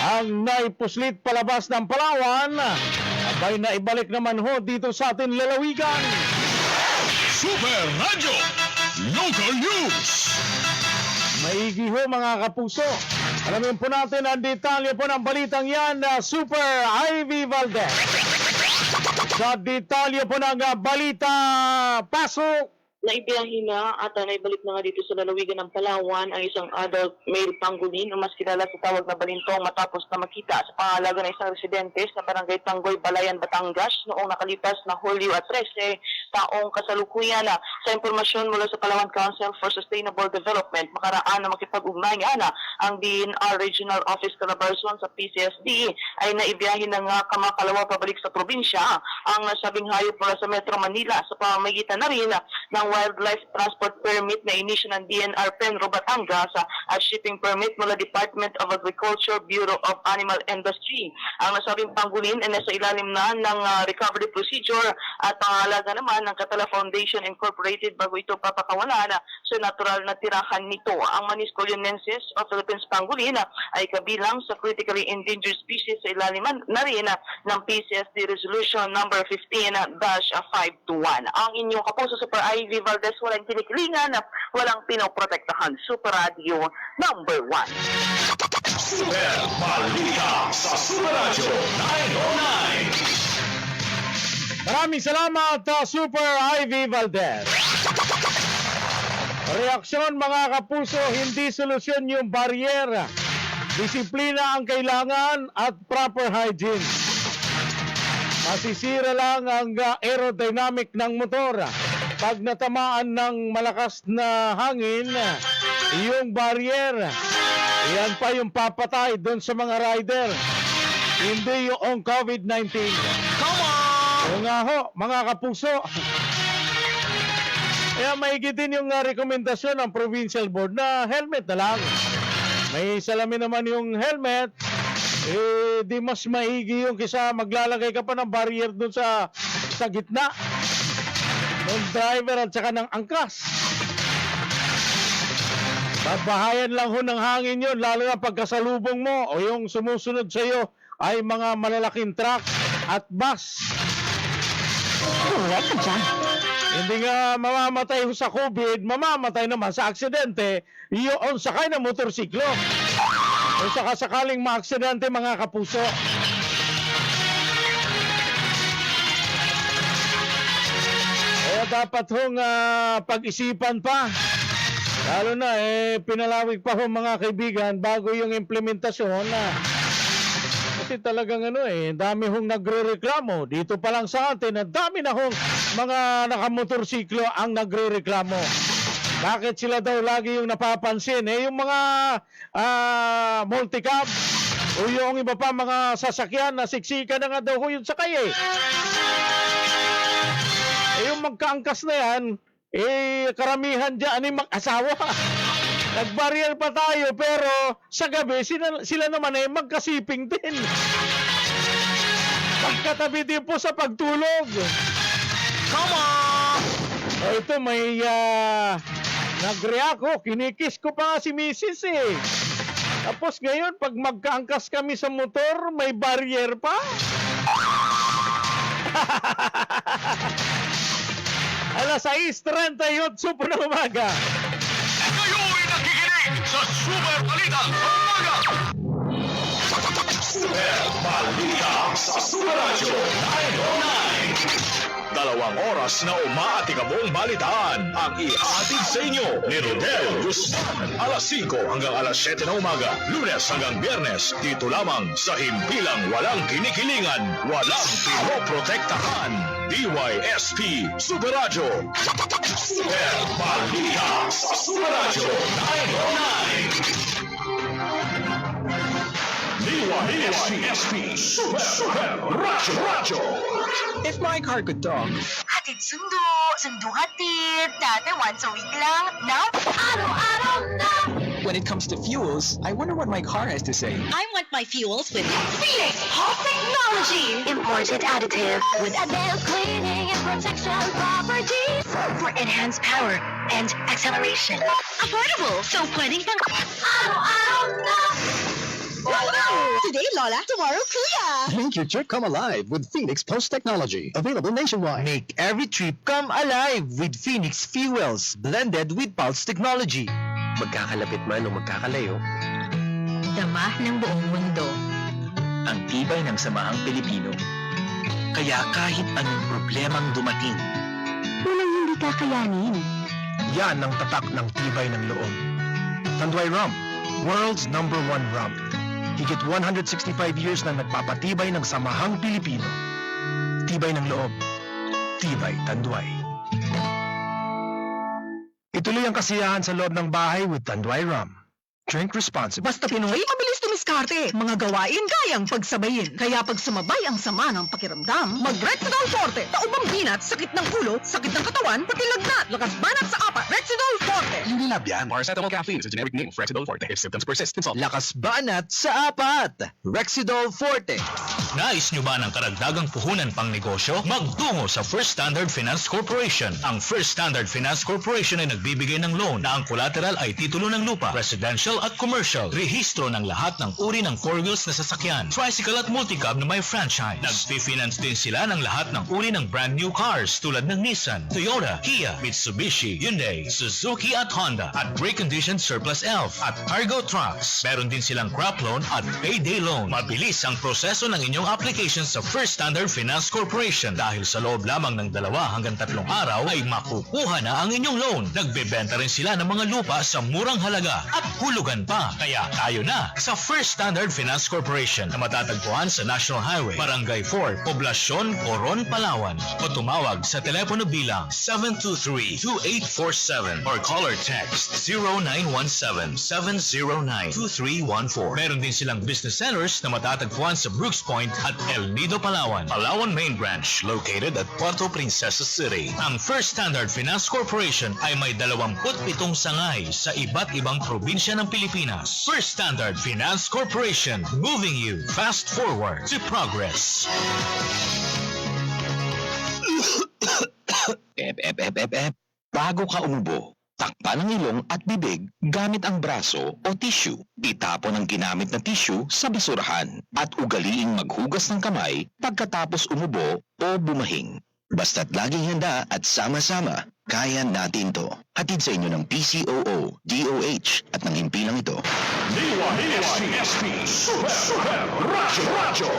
ang naipuslit palabas ng Palawan. Abay na ibalik naman ho dito sa ating lalawigan. Super Radio Local News. Maigi ho mga kapuso. Alamin po natin ang detalye po ng balitang yan na Super Ivy Valdez. Sa detalye po ng balita, pasok! Naibiyahin na at naibalik na nga dito sa lalawigan ng Palawan ang isang adult male pangolin o mas kilala sa tawag na Balintong matapos na makita sa pangalaga ng isang residente sa barangay Tanggoy, Balayan, Batangas noong nakalipas na Hulyo at 13 taong kasalukuyan. Sa impormasyon mula sa Palawan Council for Sustainable Development, makaraan na makipag-ugnay na ang DNR Regional Office Calabarzon sa PCSD ay naibiyahin na nga kamakalawa pabalik sa probinsya ang nasabing hayop mula sa Metro Manila sa pamamagitan na rin ng Wildlife Transport Permit na inisyu ng DNR Penro, Batangas at shipping permit mula Department of Agriculture, Bureau of Animal Industry. Ang nasabing pangulin ay nasa ilalim na ng recovery procedure at pangalaga naman ng Catala Foundation Incorporated bago ito papakawalan sa natural na tirahan nito. Ang Manis colonensis o Philippines pangulin ay kabilang sa critically endangered species sa ilalim na rin ng PCSD Resolution number 15-521. Ang inyong kapuso Super Ivy Valdez, walang kinikilingan, walang pinoprotektahan. Super Radio number 1. Super Balita sa Super Radio 909. Maraming salamat, Super Ivy Valdez. Reaksyon mga kapuso, hindi solusyon yung barrier Disiplina ang kailangan at proper hygiene. Masisira lang ang aerodynamic ng motor. Pag natamaan ng malakas na hangin, yung barrier, yan pa yung papatay doon sa mga rider. Hindi yung COVID-19. Come on! O nga ho, mga kapuso. Kaya maigit din yung rekomendasyon ng Provincial Board na helmet na lang. May salamin naman yung helmet, di mas maigi yung kisa maglalagay ka pa ng barrier doon sa gitna ng driver at saka ng angkas. Babahayan lang ho ng hangin yun, lalo na pagkasalubong mo o yung sumusunod sa iyo ay mga malalaking truck at bus. Correct ka dyan. Hindi nga mamamatay ho sa COVID, mamamatay naman sa aksidente yun sakay ng motorsiklo. O sakaling maaksidente mga kapuso. Kaya dapat hong pag-isipan pa. Lalo na pinalawig pa ho mga kaibigan bago yung implementasyon na kasi talagang dami hong nagrereklamo. Dito pa lang sa atin, dami na hong mga nakamotorsiklo ang nagrereklamo. Bakit sila daw lagi yung napapansin? Yung mga multicab o yung iba pa mga sasakyan na siksika na nga daw ho yung sakay yung magkaangkas na yan, karamihan dyan ay mag-asawa. Nag-barrier pa tayo pero sa gabi sila naman magkasiping din. Magkatabi din po sa pagtulog. Come on! Ito may nag-react ko, kinikis ko pa nga si Mrs. Tapos ngayon pag magkaangkas kami sa motor, may barrier pa. Alas 6:38 po ng umaga. Kayo'y nakikinig sa Super Balita sa Umaga! Super Balita sa Super Radio 909! 2 oras na umaatikabong balitaan ang ihatid sa inyo ni Rodel Guzman. Alas 5 hanggang alas 7 na umaga, Lunes hanggang Biyernes, dito lamang sa himpilang walang kinikilingan, walang pinoprotektahan. DYSP Super Radio. Super Balita sa Super Radio 909. DYSP Super Radio. If my car could talk, Hatid sundo, sundo hatid. Dati once a week lang. Now, araw-araw na. when it comes to fuels, I wonder what my car has to say. I want my fuels with Phoenix Hot Technology. Imported additive with advanced cleaning and protection properties for enhanced power and acceleration. Affordable, so pwedeng pang araw-araw na. Today, Lola. Tomorrow, Kuya. Make your trip come alive with Phoenix Post Technology. Available nationwide. Make every trip come alive with Phoenix Fuels, blended with Pulse Technology. Magkakalapit man o magkakalayo, Dama ng buong mundo. ang tibay ng samahang Pilipino. Kaya kahit anong problemang dumating, Walang hindi kakayanin. Yan ang tatak ng tibay ng loob. Tanduay Rum, world's #1 rum. Higit 165 years na nagpapatibay ng samahang Pilipino. Tibay ng loob. Tibay Tanduay. Ituloy ang kasiyahan sa loob ng bahay with Tanduay Rum. Drink responsibly. Basta Pinoy, mabilis tumiskarte. Mga gawain kayang pagsabayin. Kaya pag sumabay ang sama ng pakiramdam, mag-Rexidol Forte. Taubang binat, sakit ng ulo, sakit ng katawan, pati lagnat. Lakas banat sa apa. Rexidol Forte. Hindi lab yan. Paracetamol caffeine is a generic name of Rexidol Forte. If symptoms persist, consult. Lakas banat sa apat. Rexidol Forte. Nais nyo ba ng karagdagang puhunan pang negosyo? Magtungo sa First Standard Finance Corporation. Ang First Standard Finance Corporation ay nagbibigay ng loan na ang collateral ay titulo ng lupa, residential at commercial. Rehistro ng lahat ng uri ng 4 wheels na sasakyan, tricycle at multicab na may franchise. Nagpi-finance din sila ng lahat ng uri ng brand new cars tulad ng Nissan, Toyota, Kia, Mitsubishi, Hyundai, Suzuki at Honda at pre-conditioned surplus elf at cargo trucks. Meron din silang crop loan at payday loan. Mabilis ang proseso ng inyong application sa First Standard Finance Corporation dahil sa loob lamang ng 2 hanggang 3 araw ay makukuha na ang inyong loan. Nagbebenta rin sila ng mga lupa sa murang halaga at hulugan pa. Kaya tayo na sa First Standard Finance Corporation na matatagpuan sa National Highway, Barangay 4, Poblacion, Coron, Palawan. O tumawag sa telepono bilang 723-2847 or call or text 0917-709-2314. Meron din silang business centers na matatagpuan sa Brooks Point at El Nido, Palawan. Palawan Main Branch, located at Puerto Princesa City. Ang First Standard Finance Corporation ay may 27 sangay sa iba't ibang probinsya ng Pilipinas. First Standard Finance Corporation, moving you fast forward to progress. Bago ka umubo, takpan ang ilong at bibig gamit ang braso o tissue. Itapon ang ginamit na tissue sa basurahan at ugaliing maghugas ng kamay pagkatapos umubo o bumahing. Basta't laging handa at sama-sama, kaya natin to. Hatid sa inyo ng PCOO, DOH at ng himpilang ito. DYSP Super Radyo.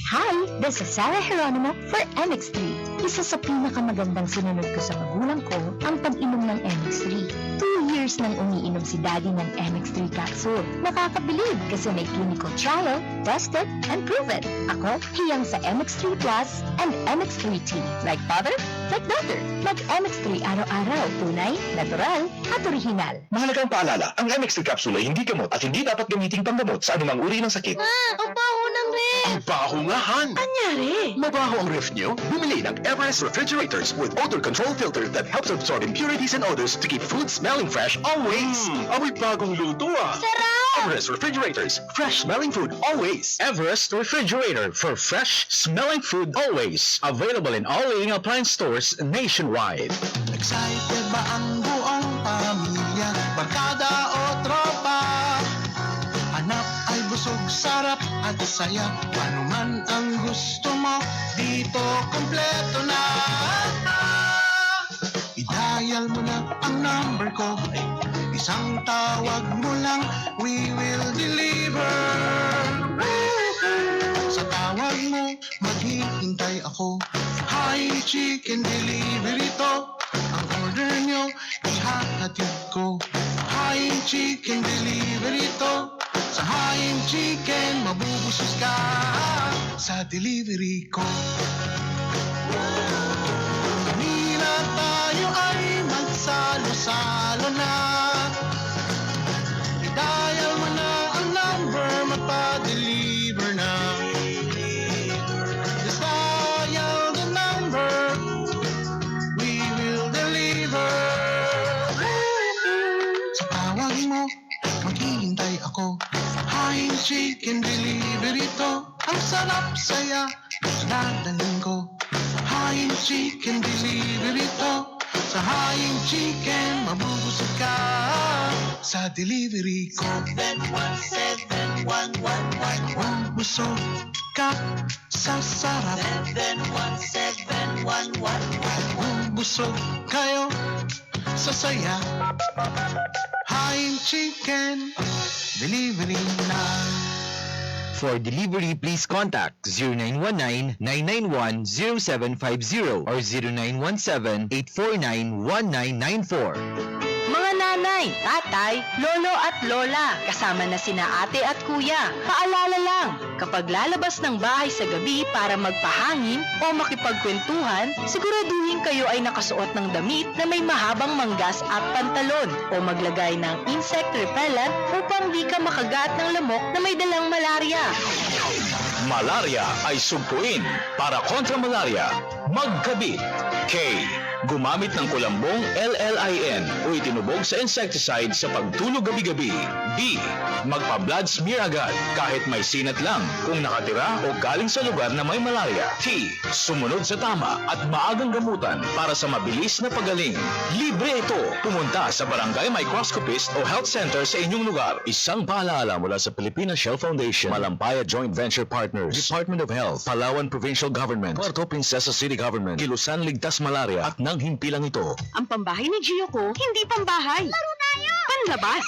Hi, this is Sarah Geronimo for MX3. Isa sa pinakamagandang sinunod ko sa magulang ko ang pag-inom ng MX3. 2 years nang umiinom si Daddy ng MX3 capsule. Nakakabilib kasi may clinical trial, tested, and proven. Ako, hiyang sa MX3 Plus and MX3 Tea. Like father, like daughter. Mag-MX3 araw-araw. Tunay, natural, at original. Mahalagang paalala, ang MX3 capsule ay hindi gamot at hindi dapat gamiting panggamot sa anumang uri ng sakit. Ang baho ng ref! Ang baho nga, Han! Anyari? Mabaho ang ref nyo? Bumili ng Everest Refrigerators with odor control filter that helps absorb impurities and odors to keep food smelling fresh always. Amoy bagong luto ah! Sarap! Everest Refrigerators, fresh smelling food always. Everest Refrigerator for fresh smelling food always. Available in all leading appliance stores nationwide. Excited ba ang buong pamilya? Barkada o tropa? Hanap ay busog, sarap at saya. Ano man ang gusto mo, dito kompleto na. I-dial mo na ang number ko. Isang tawag mo lang, we will deliver. Sa tawag mo, maghihintay ako. Hi, chicken delivery to. Ang order nyo, ihahatid ko. Hi, chicken delivery to. Sa Hain Chicken, mabubusos ka sa delivery ko. Kanina tayo ay magsalo-salo na. I-dial mo na ang number, magpa-deliver na. Just dial the number, we will deliver. Sa tawag mo, maghihintay ako. Hain Chicken delivery to. Ang sarap saya, dadalhin ko. Hain Chicken delivery to. Sa Hain Chicken, mabubusog ka sa delivery ko. 7171111. Mabubusog ka sa sarap. 7171111. Mabubusog kayo sa saya. Hain Chicken delivery na. For delivery, please contact 0919-991-0750 or 0917-849-1994. Mga nanay, tatay, lolo at lola, kasama na sina ate at kuya. Paalala lang, kapag lalabas ng bahay sa gabi para magpahangin o makipagkwentuhan, siguraduhin kayo ay nakasuot ng damit na may mahabang manggas at pantalon o maglagay ng insect repellent upang di ka makagat ng lamok na may dalang malaria. Malaria ay sugpuin. Para kontra malaria, magkabit. K. Gumamit ng kulambong LLIN o itinubog sa insecticide sa pagtulog gabi-gabi. B. Magpa-blood smear agad kahit may sinat lang kung nakatira o galing sa lugar na may malaria. T. Sumunod sa tama at maagang gamutan para sa mabilis na pagaling. Libre ito. Pumunta sa barangay microscopist o health center sa inyong lugar. Isang paalaala mula sa Pilipinas Shell Foundation, Malampaya Joint Venture Partners, Department of Health, Palawan Provincial Government, Puerto Princesa City Government, Kilusan Ligtas Malaria at nang himpilang ito. Ang pambahay ni Gio ko, hindi pambahay. Laro tayo! Panlabas!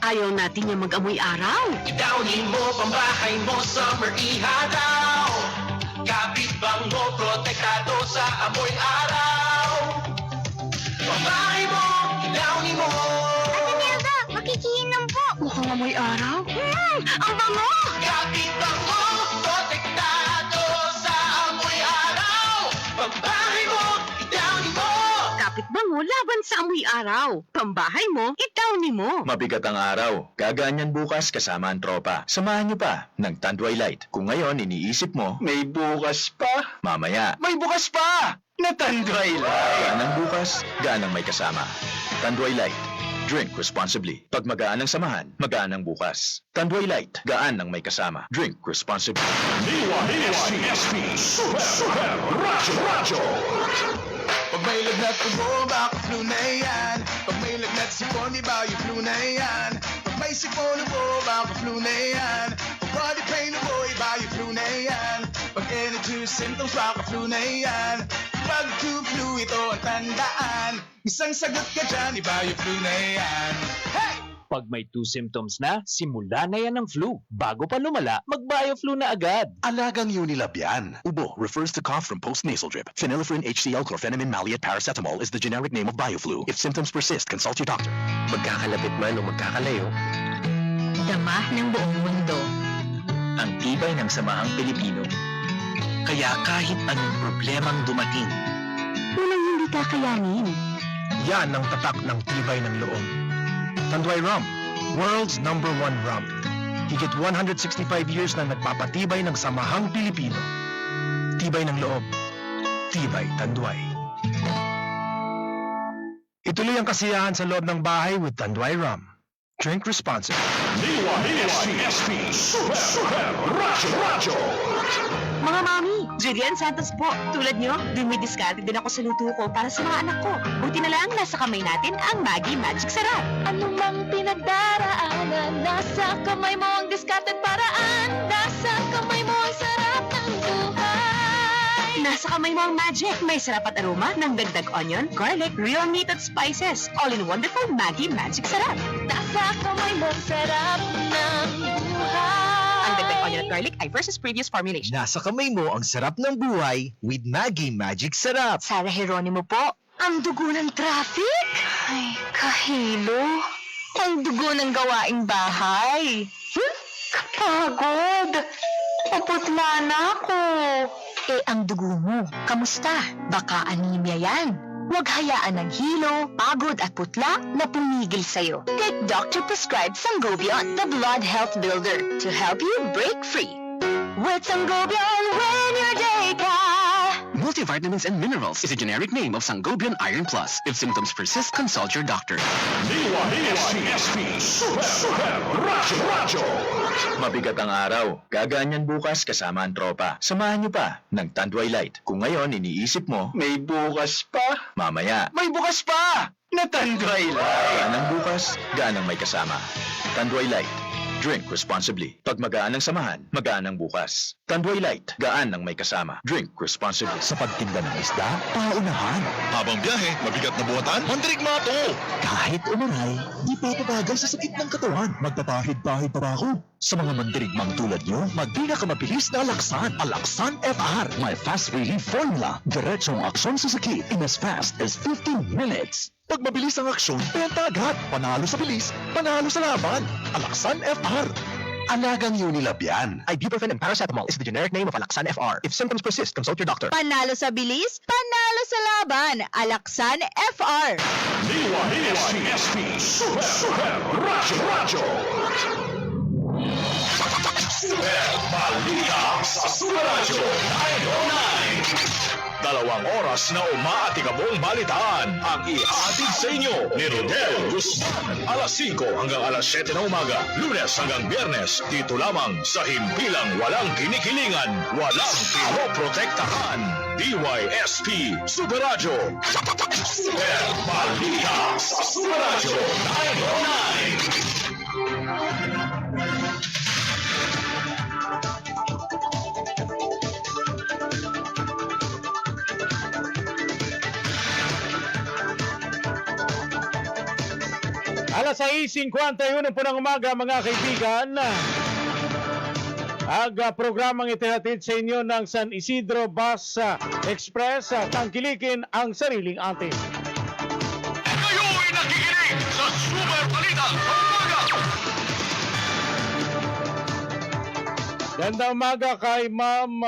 Ayaw natin niya mag-amoy araw. Downin mo pambahay mo, summer ihataw. Kapitbang mo, protektado sa amoy araw. Pambahay mo, downin mo. Ate Nelda, makikiinom po. Mukhang amoy araw. Ang bango! Kapitbang mo, protektado sa amoy araw. Pambahay mo, downin mo. Kapitbango laban sa amoy araw. Pambahay mo, itawni mo. Mabigat ang araw. Gaganyan bukas kasama ang tropa. Samahan niyo pa ng Tanduay Light. Kung ngayon iniisip mo, may bukas pa. Mamaya, may bukas pa! Na Tanduay Light. Ganang bukas, ganang may kasama. Tanduay Light. Drink responsibly. Pag magaan ang samahan, magaan ang bukas. Tanduay Light. Gaan ang may kasama. Drink responsibly. DYSP Super Radyo. Pag may lagnat ubo, baka flu na yan. Pag may lagnat sipon, iba yung flu na yan. Pag may sipon ubo, baka flu na yan. Pag body pain ubo, iba yung flu na yan. Pag energy symptoms, baka flu na yan. Pag flu, ito ang tandaan. Isang sagot ka dyan, iba yung flu na yan. Hey! Pag may 2 symptoms na, simula na yan ng flu. Bago pa lumala, mag-BioFlu na agad. Alagang Unilab yan. Ubo refers to cough from post-nasal drip. Phenylephrine HCl chlorphenamine maleate paracetamol is the generic name of BioFlu. If symptoms persist, consult your doctor. Magkakalapit man o magkakalayo, Dama ng buong mundo. ang tibay ng samahang Pilipino. Kaya kahit anong problemang dumating, Walang hindi kakayanin. Yan ang tatak ng tibay ng loob. Tanduay Rum, world's #1 rum. Higit 165 years na nagpapatibay ng samahang Pilipino. Tibay ng loob, tibay Tanduay. Ituloy ang kasiyahan sa loob ng bahay with Tanduay Rum. Drink responsibly. DYSP Super Radyo. Mga mami, Julian Santos po. Tulad nyo, dumidiskarte din ako sa luto ko para sa mga anak ko. Buti na lang nasa kamay natin ang Maggi Magic Sarap. Ano mang pinagdaraanan, nasa kamay mo ang diskarte at paraan. Nasa kamay mo ang sarap ng buhay. Nasa kamay mo ang magic. May sarap at aroma ng dagdag onion, garlic, real meat at spices. All in wonderful Maggi Magic Sarap. Nasa kamay mo ang sarap ng buhay. Ang dagdag onion at garlic ay versus previous formulation. Nasa kamay mo ang sarap ng buhay with Maggi Magic Sarap. Sara Geronimo po. Ang dugo ng traffic? Ay, kahilo. Ang dugo ng gawaing bahay. Kapagod. Paputla na ako. Eh, ang dugo mo, kamusta? Baka anemia yan. Huwag hayaan ng hilo, pagod at putla na pumigil sa'yo. Take doctor-prescribed Sangobion, the blood health builder, to help you break free. With Sangobion, win your day ka! multivitamins and minerals is a generic name of Sangobion Iron Plus. If symptoms persist, consult your doctor. DYSP Super Radyo. Mabigat ang araw. Gaganyan bukas kasama ang tropa. Samahan niyo pa ng Tanduay Light. Kung ngayon iniisip mo, may bukas pa. Mamaya, may bukas pa! Na Tanduay Light. Ganang bukas, ganang may kasama. Tanduay Light. Drink responsibly. Pag magaan ang samahan, magaan ang bukas. Tanduay Light. Gaan ang may kasama. Drink responsibly. Sa pagtinda ng isda, paunahan. Habang biyahe, mabigat na buhatan, mandirigma to. Kahit umaray, di papabagal sa sakit ng katawan. Magpapahid-pahid pa ba ako? Sa mga mandirigmang tulad nyo, magpinakamabilis na Alaksan. Alaksan FR. My fast relief formula. Diretsong aksyon sa sakit in as fast as 15 minutes. Pag mabilis ang aksyon, benta agad. Panalo sa bilis, panalo sa laban. Alaksan FR. Alagang Unilab yan. Ibuprofen and paracetamol is the generic name of Alaksan FR. If symptoms persist, consult your doctor. Panalo sa bilis, panalo sa laban. Alaksan FR. DYSP Super Radyo. Super Balita sa Super Radyo 909. oras na umaatikabong balitaan ang ihahatid sa inyo ni Rodel Guzman. Alas 5 hanggang alas 7 na umaga, Lunes hanggang Biyernes, dito lamang sa himpilang walang kinikilingan, walang pinoprotektahan. DYSP Super Radio. Super Balita sa Super Radio 909. Alas 6:51 po ng umaga, mga kaibigan. Ang programang itihatid sa inyo ng San Isidro Bus Express, tangkilikin ang sariling atin. Kayo'y nakikinig sa Super Balita sa umaga. Gandang umaga kay Ma'am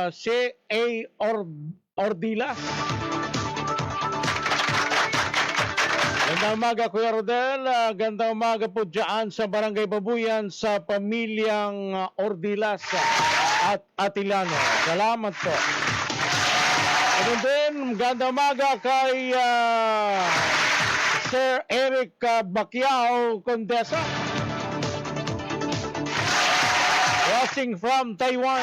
C.A. Ordila. Gandang umaga, Kuya Rodel. Gandang umaga po dyan sa Barangay Babuyan sa pamilyang Ordilas at Atilano. Salamat po. At din, gandang umaga kay Sir Eric Bacquiao Condesa. Watching from Taiwan.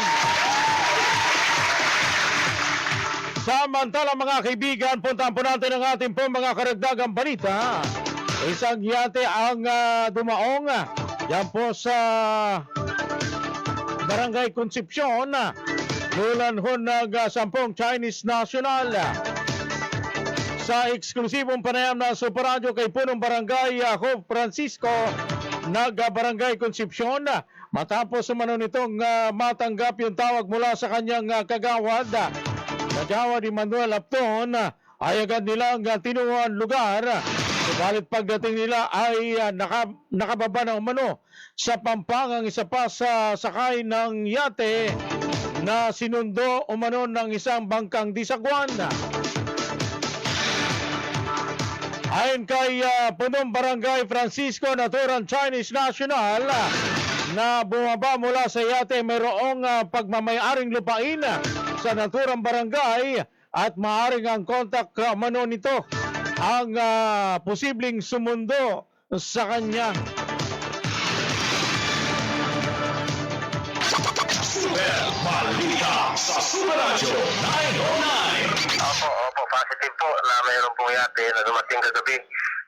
Samantala, mga kaibigan, puntahan po natin ang ating po mga karagdagang balita. Isang yate ang dumaong yan po sa Barangay Concepcion. Tulan ho ng 10 Chinese national. Sa eksklusibong panayam na Super Radio kay punong Barangay Hope Francisco nag-Barangay Concepcion. Matapos umano nitong matanggap yung tawag mula sa kanyang kagawad ni Manuel Apton, ay agad nilang tinuruan lugar. Subalit pagdating nila ay nakababa na umano sa Pampangang isa pa sa sakay ng yate na sinundo umano ng isang bangkang disagwan. Ayon kay punong Barangay Francisco Naturan Chinese National na bumaba mula sa yate, mayroong pagmamayaring lupain sa naturang barangay at maaaring ang kontak mano nito ang posibleng sumundo sa kanya. Super Balita sa Super Radio 909. Opo, positive po na mayroon pong yate na dumating kagabi.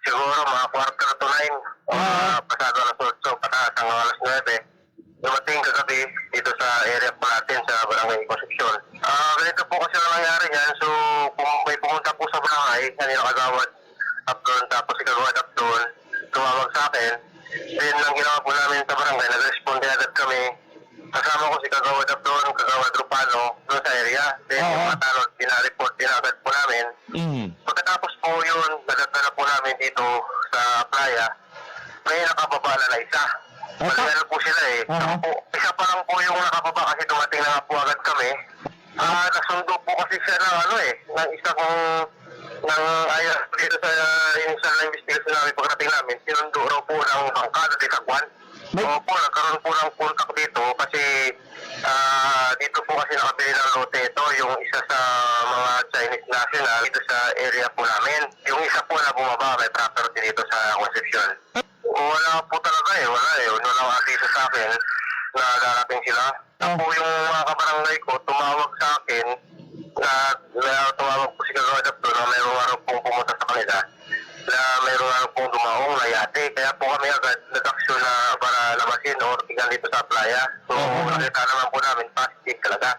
Siguro mga 8:45, pasado alas 8, pataas ang alas 9. Dumating kagabi dito sa area po natin sa Barangay Concepcion. Ganito po kasi ang nangyari yan. So, kung may pumunta po sa barangay, kanina kagawad Abdon, tapos si kagawad Abdon, tumawag sa akin. Then, ang ginawa po namin sa barangay, nag-respond agad kami. Kasama ko si kagawad Abdon, kagawad Rupano, doon sa area. Then, yung mga tanod, pinareport, pinagad po namin. Pagkatapos po yun, nadatala po namin dito sa playa, may nakababa na isa. Meron po sila eh. Isa pa lang po yung nakababa kasi dumating na nga po agad kami. Nasundo po kasi siya ng isang ayaw dito sa initial na investigation namin pagdating namin. Sinundo raw po ng bangkada di Sagwan. Opo, nagkaroon po ng contact dito kasi dito po kasi nakabili ng lote ito, yung isa sa mga Chinese national dito sa area po namin. Yung isa po na bumaba, may property dito sa Concepcion. Wala po talaga wala Wala lang aviso sa akin na darating sila. Ako yung mga kabarangay ko, tumawag sa akin na tumawag po si Kagawad Abdon na mayroong araw pong pumunta sa kanila na mayroong araw pong dumaong na yate. Kaya po kami agad nag-aksyon na para labasin o tingnan dito sa playa. So, nakita naman po namin positive talaga.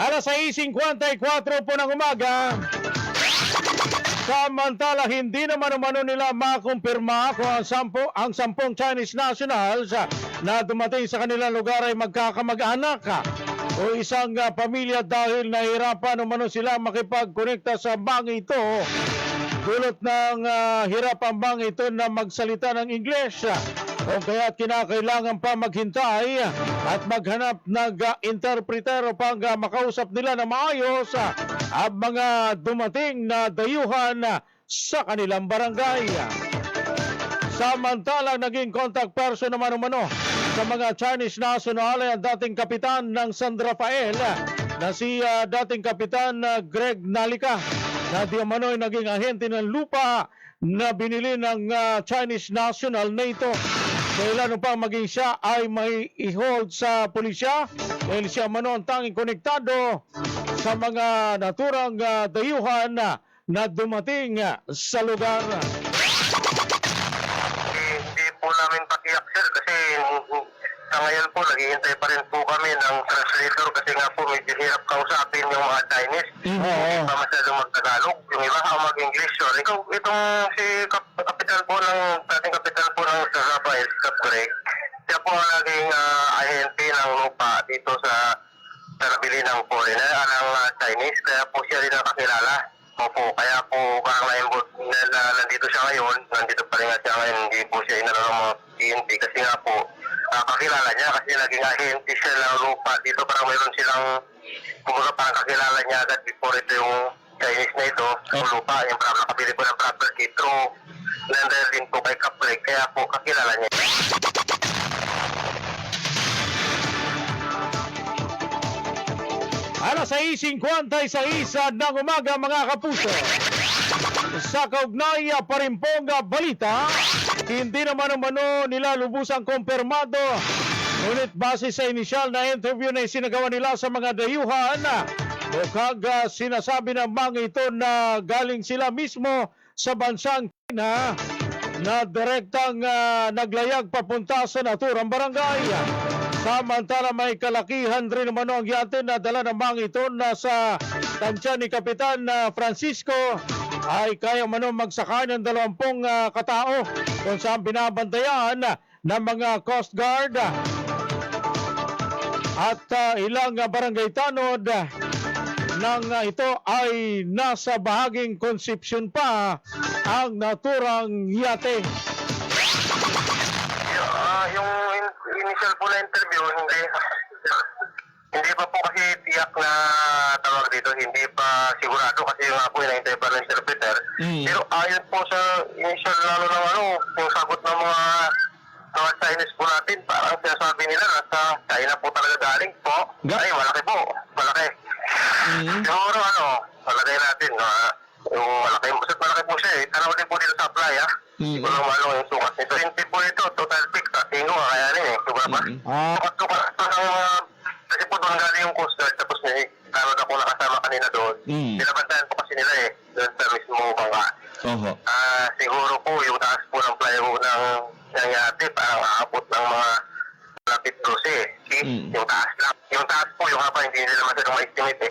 Alas 6:54 po ng umaga. Samantala, hindi naman umano nila makumpirma kung ang 10 Chinese nationals na dumating sa kanilang lugar ay magkakamag-anak o isang pamilya dahil nahirapan umano sila makipag-konekta sa bang ito. Dulot ng hirap ang bang ito na magsalita ng English. Kung kaya't kinakailangan pa maghintay at maghanap ng interpreter upang makausap nila na maayos ang mga dumating na dayuhan sa kanilang barangay. Samantalang naging contact person naman umano sa mga Chinese national ay ang dating kapitan ng San Rafael na si dating kapitan Greg Nalica na di umano'y naging ahente ng lupa na binili ng Chinese national na ito. Kailan upang maging siya ay may i-hold sa pulisya dahil siya mano ang tanging konektado sa mga naturang dayuhan na dumating sa lugar. Hindi po namin pakiyak, sir, kasi sa ngayon po naghihintay pa rin po kami ng translator kasi nga po medyo hirap kausapin yung mga Chinese. Hindi pa masyadong mag-Tagalog. Yung iba mag-English. So, itong si kapitan po dating kapitan po ng San Rafael, Cap Greg, siya po ang naging ahente ng lupa dito sa nabili ng foreigner, ng Chinese, kaya po siya rin nakakilala. Opo, kaya po parang nandito siya ngayon, nandito pa rin nga siya ngayon, hindi po siya inano ng mga PNP kasi nga po kakilala niya kasi naging ahente siya ng lupa dito, parang mayroon silang kumbaga parang kakilala niya agad before ito yung Chinese na ito yung lupa, yung parang nakabili po ng property through nandahil din po kay Cap Greg, kaya po kakilala niya. Alas 6:56 ng umaga mga kapuso. Sa kaugnay parimpong balita, hindi naman umano nila lubusang kumpirmado. Ngunit base sa inisyal na interview na isinagawa nila sa mga dayuhan, mukhang sinasabi ng mga ito na galing sila mismo sa bansang China na direktang naglayag papunta sa naturang barangay. Samantala may kalakihan rin naman ang yate na dala ng mga ito na sa tansya ni Kapitan Francisco ay kaya man magsaka ng 20 katao kung saan binabantayan ng mga Coast Guard at ilang barangay tanod nang ito ay nasa bahaging konsepsyon pa ang naturang yate. Yung initial po na interview, hindi pa po kasi tiyak na tawag dito, hindi pa sigurado kasi nga po inaintay pa ng interpreter. Pero ayon po sa initial lalo ng yung sagot ng mga Chinese po natin, parang sinasabi nila nasa China po talaga galing po. Ay, malaki po, malaki. Siguro malaki natin, yung malaki po siya tanaw din po dito sa apply siguro yung sukat nito. 20 po ito, total pick, tinggo kaya rin siguro ba? Sukat kasi po doon galing yung Coast Guard, tapos karod ako nakasama kanina doon. Pinabantayan po kasi nila doon sa mismo bangka. Siguro po yung taas po ng plywood ng yate, parang aabot ng mga lapit 12 yung taas lang. Yung taas po, yung haba, hindi nila masyadong ma-estimate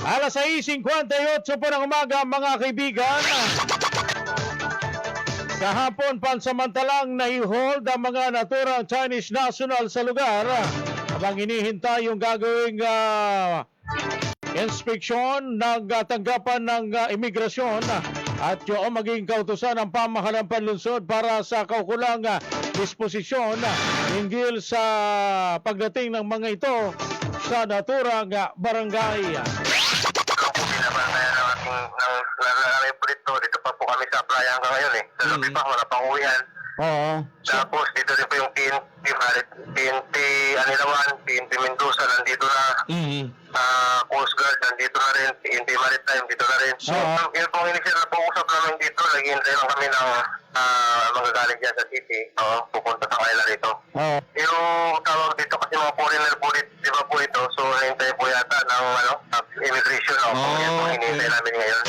Alas 6:58 po ng umaga mga kaibigan. Kahapon pansamantalang nai-hold ang mga naturang Chinese national sa lugar habang hinihintay yung gagawing inspeksyon ng tanggapan ng imigrasyon at yung maging kautusan ng pamahalang panlunsod para sa kaukulang disposisyon hinggil sa pagdating ng mga ito sa naturang barangay. Dito pa po kami sa playa hanggang ngayon sa labi pa, wala pang uwihan. Tapos dito rin po yung PNP Anilawan, PNP Mendoza nandito na, Coast Guard nandito na rin, PNP Maritime dito na rin. Yun pong initial na pag-usap namin dito, naghihintay lang kami ng mga galing dyan sa city, pupunta sa kanila rito. Yung tawag dito kasi mga foreigner po dito, di ba po ito, so nahintay po yata ng immigration, yan po hinihintay namin ngayon.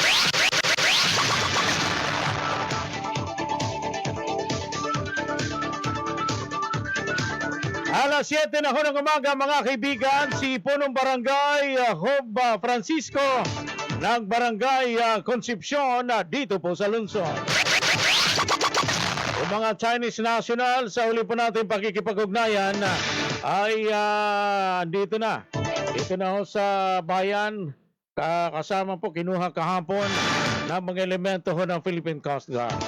Alas 7 na ho ng umaga mga kaibigan, si Punong Barangay Job Francisco ng Barangay Concepcion dito po sa lungsod. Yung mga Chinese national sa huli po natin pakikipag-ugnayan ay dito na. Dito na ho sa bayan, kasama po kinuha kahapon ng mga elemento ho ng Philippine Coast Guard.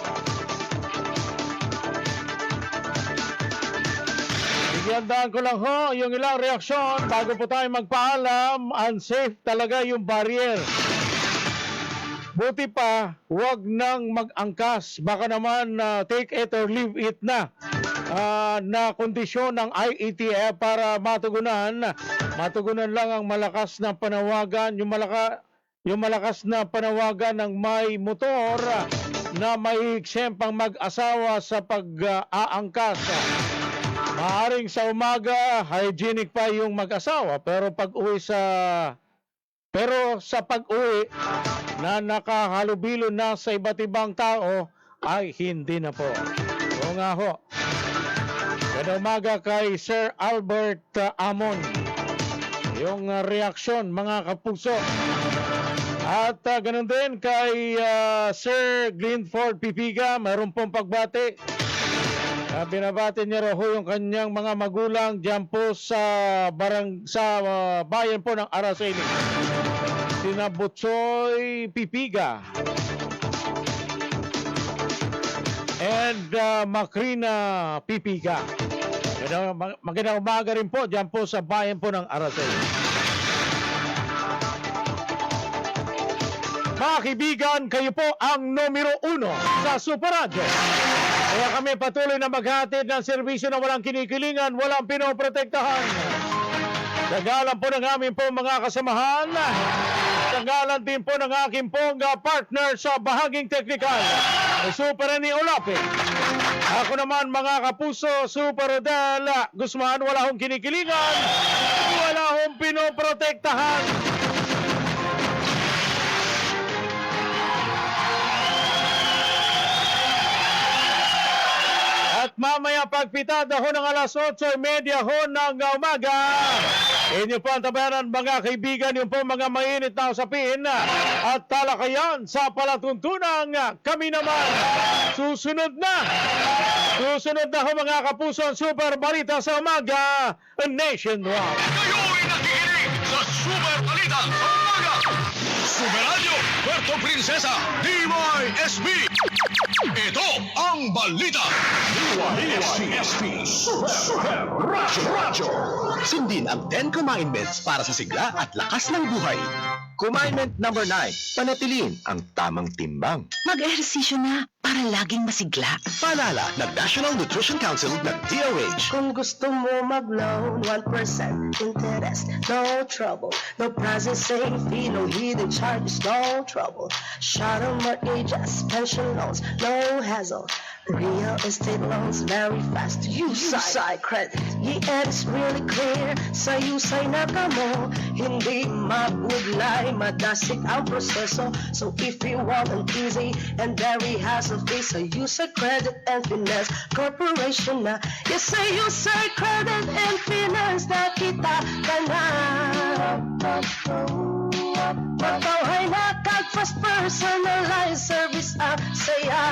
Bigyan ko lang ho yung ilang reaksyon bago po tayo magpaalam. Unsafe talaga yung barrier. Buti pa, huwag nang mag-angkas. Baka naman take it or leave it na. Na kondisyon ng IATF para matugunan lang ang malakas na panawagan, yung malakas na panawagan ng may motor na may eksempang mag-asawa sa pag-aangkas. Maaring sa umaga, hygienic pa yung mag-asawa, pero sa pag-uwi na nakahalubilo na sa iba't ibang tao, ay hindi na po. O nga ho. Kada umaga kay Sir Albert Amon. Yung reaksyon, mga kapuso. At ganun din kay Sir Glenford Pipiga, mayroon pong pagbati. Binabati niya raw yung kanyang mga magulang dyan po sa bayan po ng Araceli. Sina Butsoy Pipiga and Macrina Pipiga. Magandang umaga rin po dyan po sa bayan po ng Araceli. Mga kaibigan, kayo po ang numero 1 sa Super Radio. Kaya kami patuloy na maghatid ng serbisyo na walang kinikilingan, walang pinoprotektahan. Sa ngalan po ng aming po mga kasamahan, sa ngalan din po ng aking pong partner sa bahaging teknikal, Super Rene Olape. Ako naman mga kapuso, Super Rodel Guzman, wala hong kinikilingan, wala hong pinoprotektahan. At mamaya pagpitada ho ng alas 8:30 ho ng umaga, inyo po ang tabayanan mga kaibigan, yung po mga mainit na usapin at talakayan sa palatuntunang kami naman. Susunod na ho mga kapuso ang Super Balita sa umaga nationwide. Kayo'y nakikinig sa Super Balita sa umaga. Super Radio, Puerto Princesa, DYSB. Ito ang balita. DYSB Super Radio. Sundin ang 10 commandments para sa sigla at lakas ng buhay. Commandment number 9, panatilihin ang tamang timbang. Mag-ehersisyo na para laging masigla. Paalala ng National Nutrition Council ng DOH. Kung gusto mo mag-loan, 1% interest, no trouble. No processing fee, no hidden charges, no trouble. Shuttle mortgages, pension loans, no hassle. Real estate loans, very fast. USI credit. Yeah, it's really clear. Sa USI na kamo, hindi mabudlay, madasig ang proseso. So if you want an easy and very hassle-free, sa USI Credit and Finance Corporation na. Yes, sa USI Credit and Finance na kita ka na. Matawhay na kag-fast personalized service ang saya.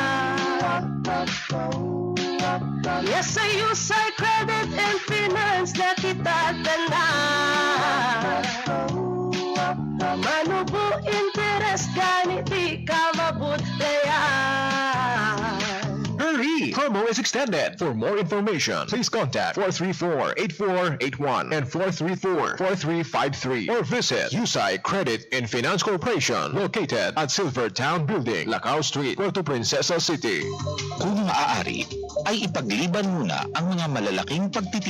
Yes, sa USI Credit and Finance na kita ka na. Manubo interest gani di ka mabudlayan. Hurry! Promo is extended. For more information, please contact 434-8481 and 434-4353 or visit USI Credit and Finance Corporation located at Silver Town Building, Lacao Street, Puerto Princesa City. Kung maaari, ay ipagliban muna ang mga malalaking pagtitipon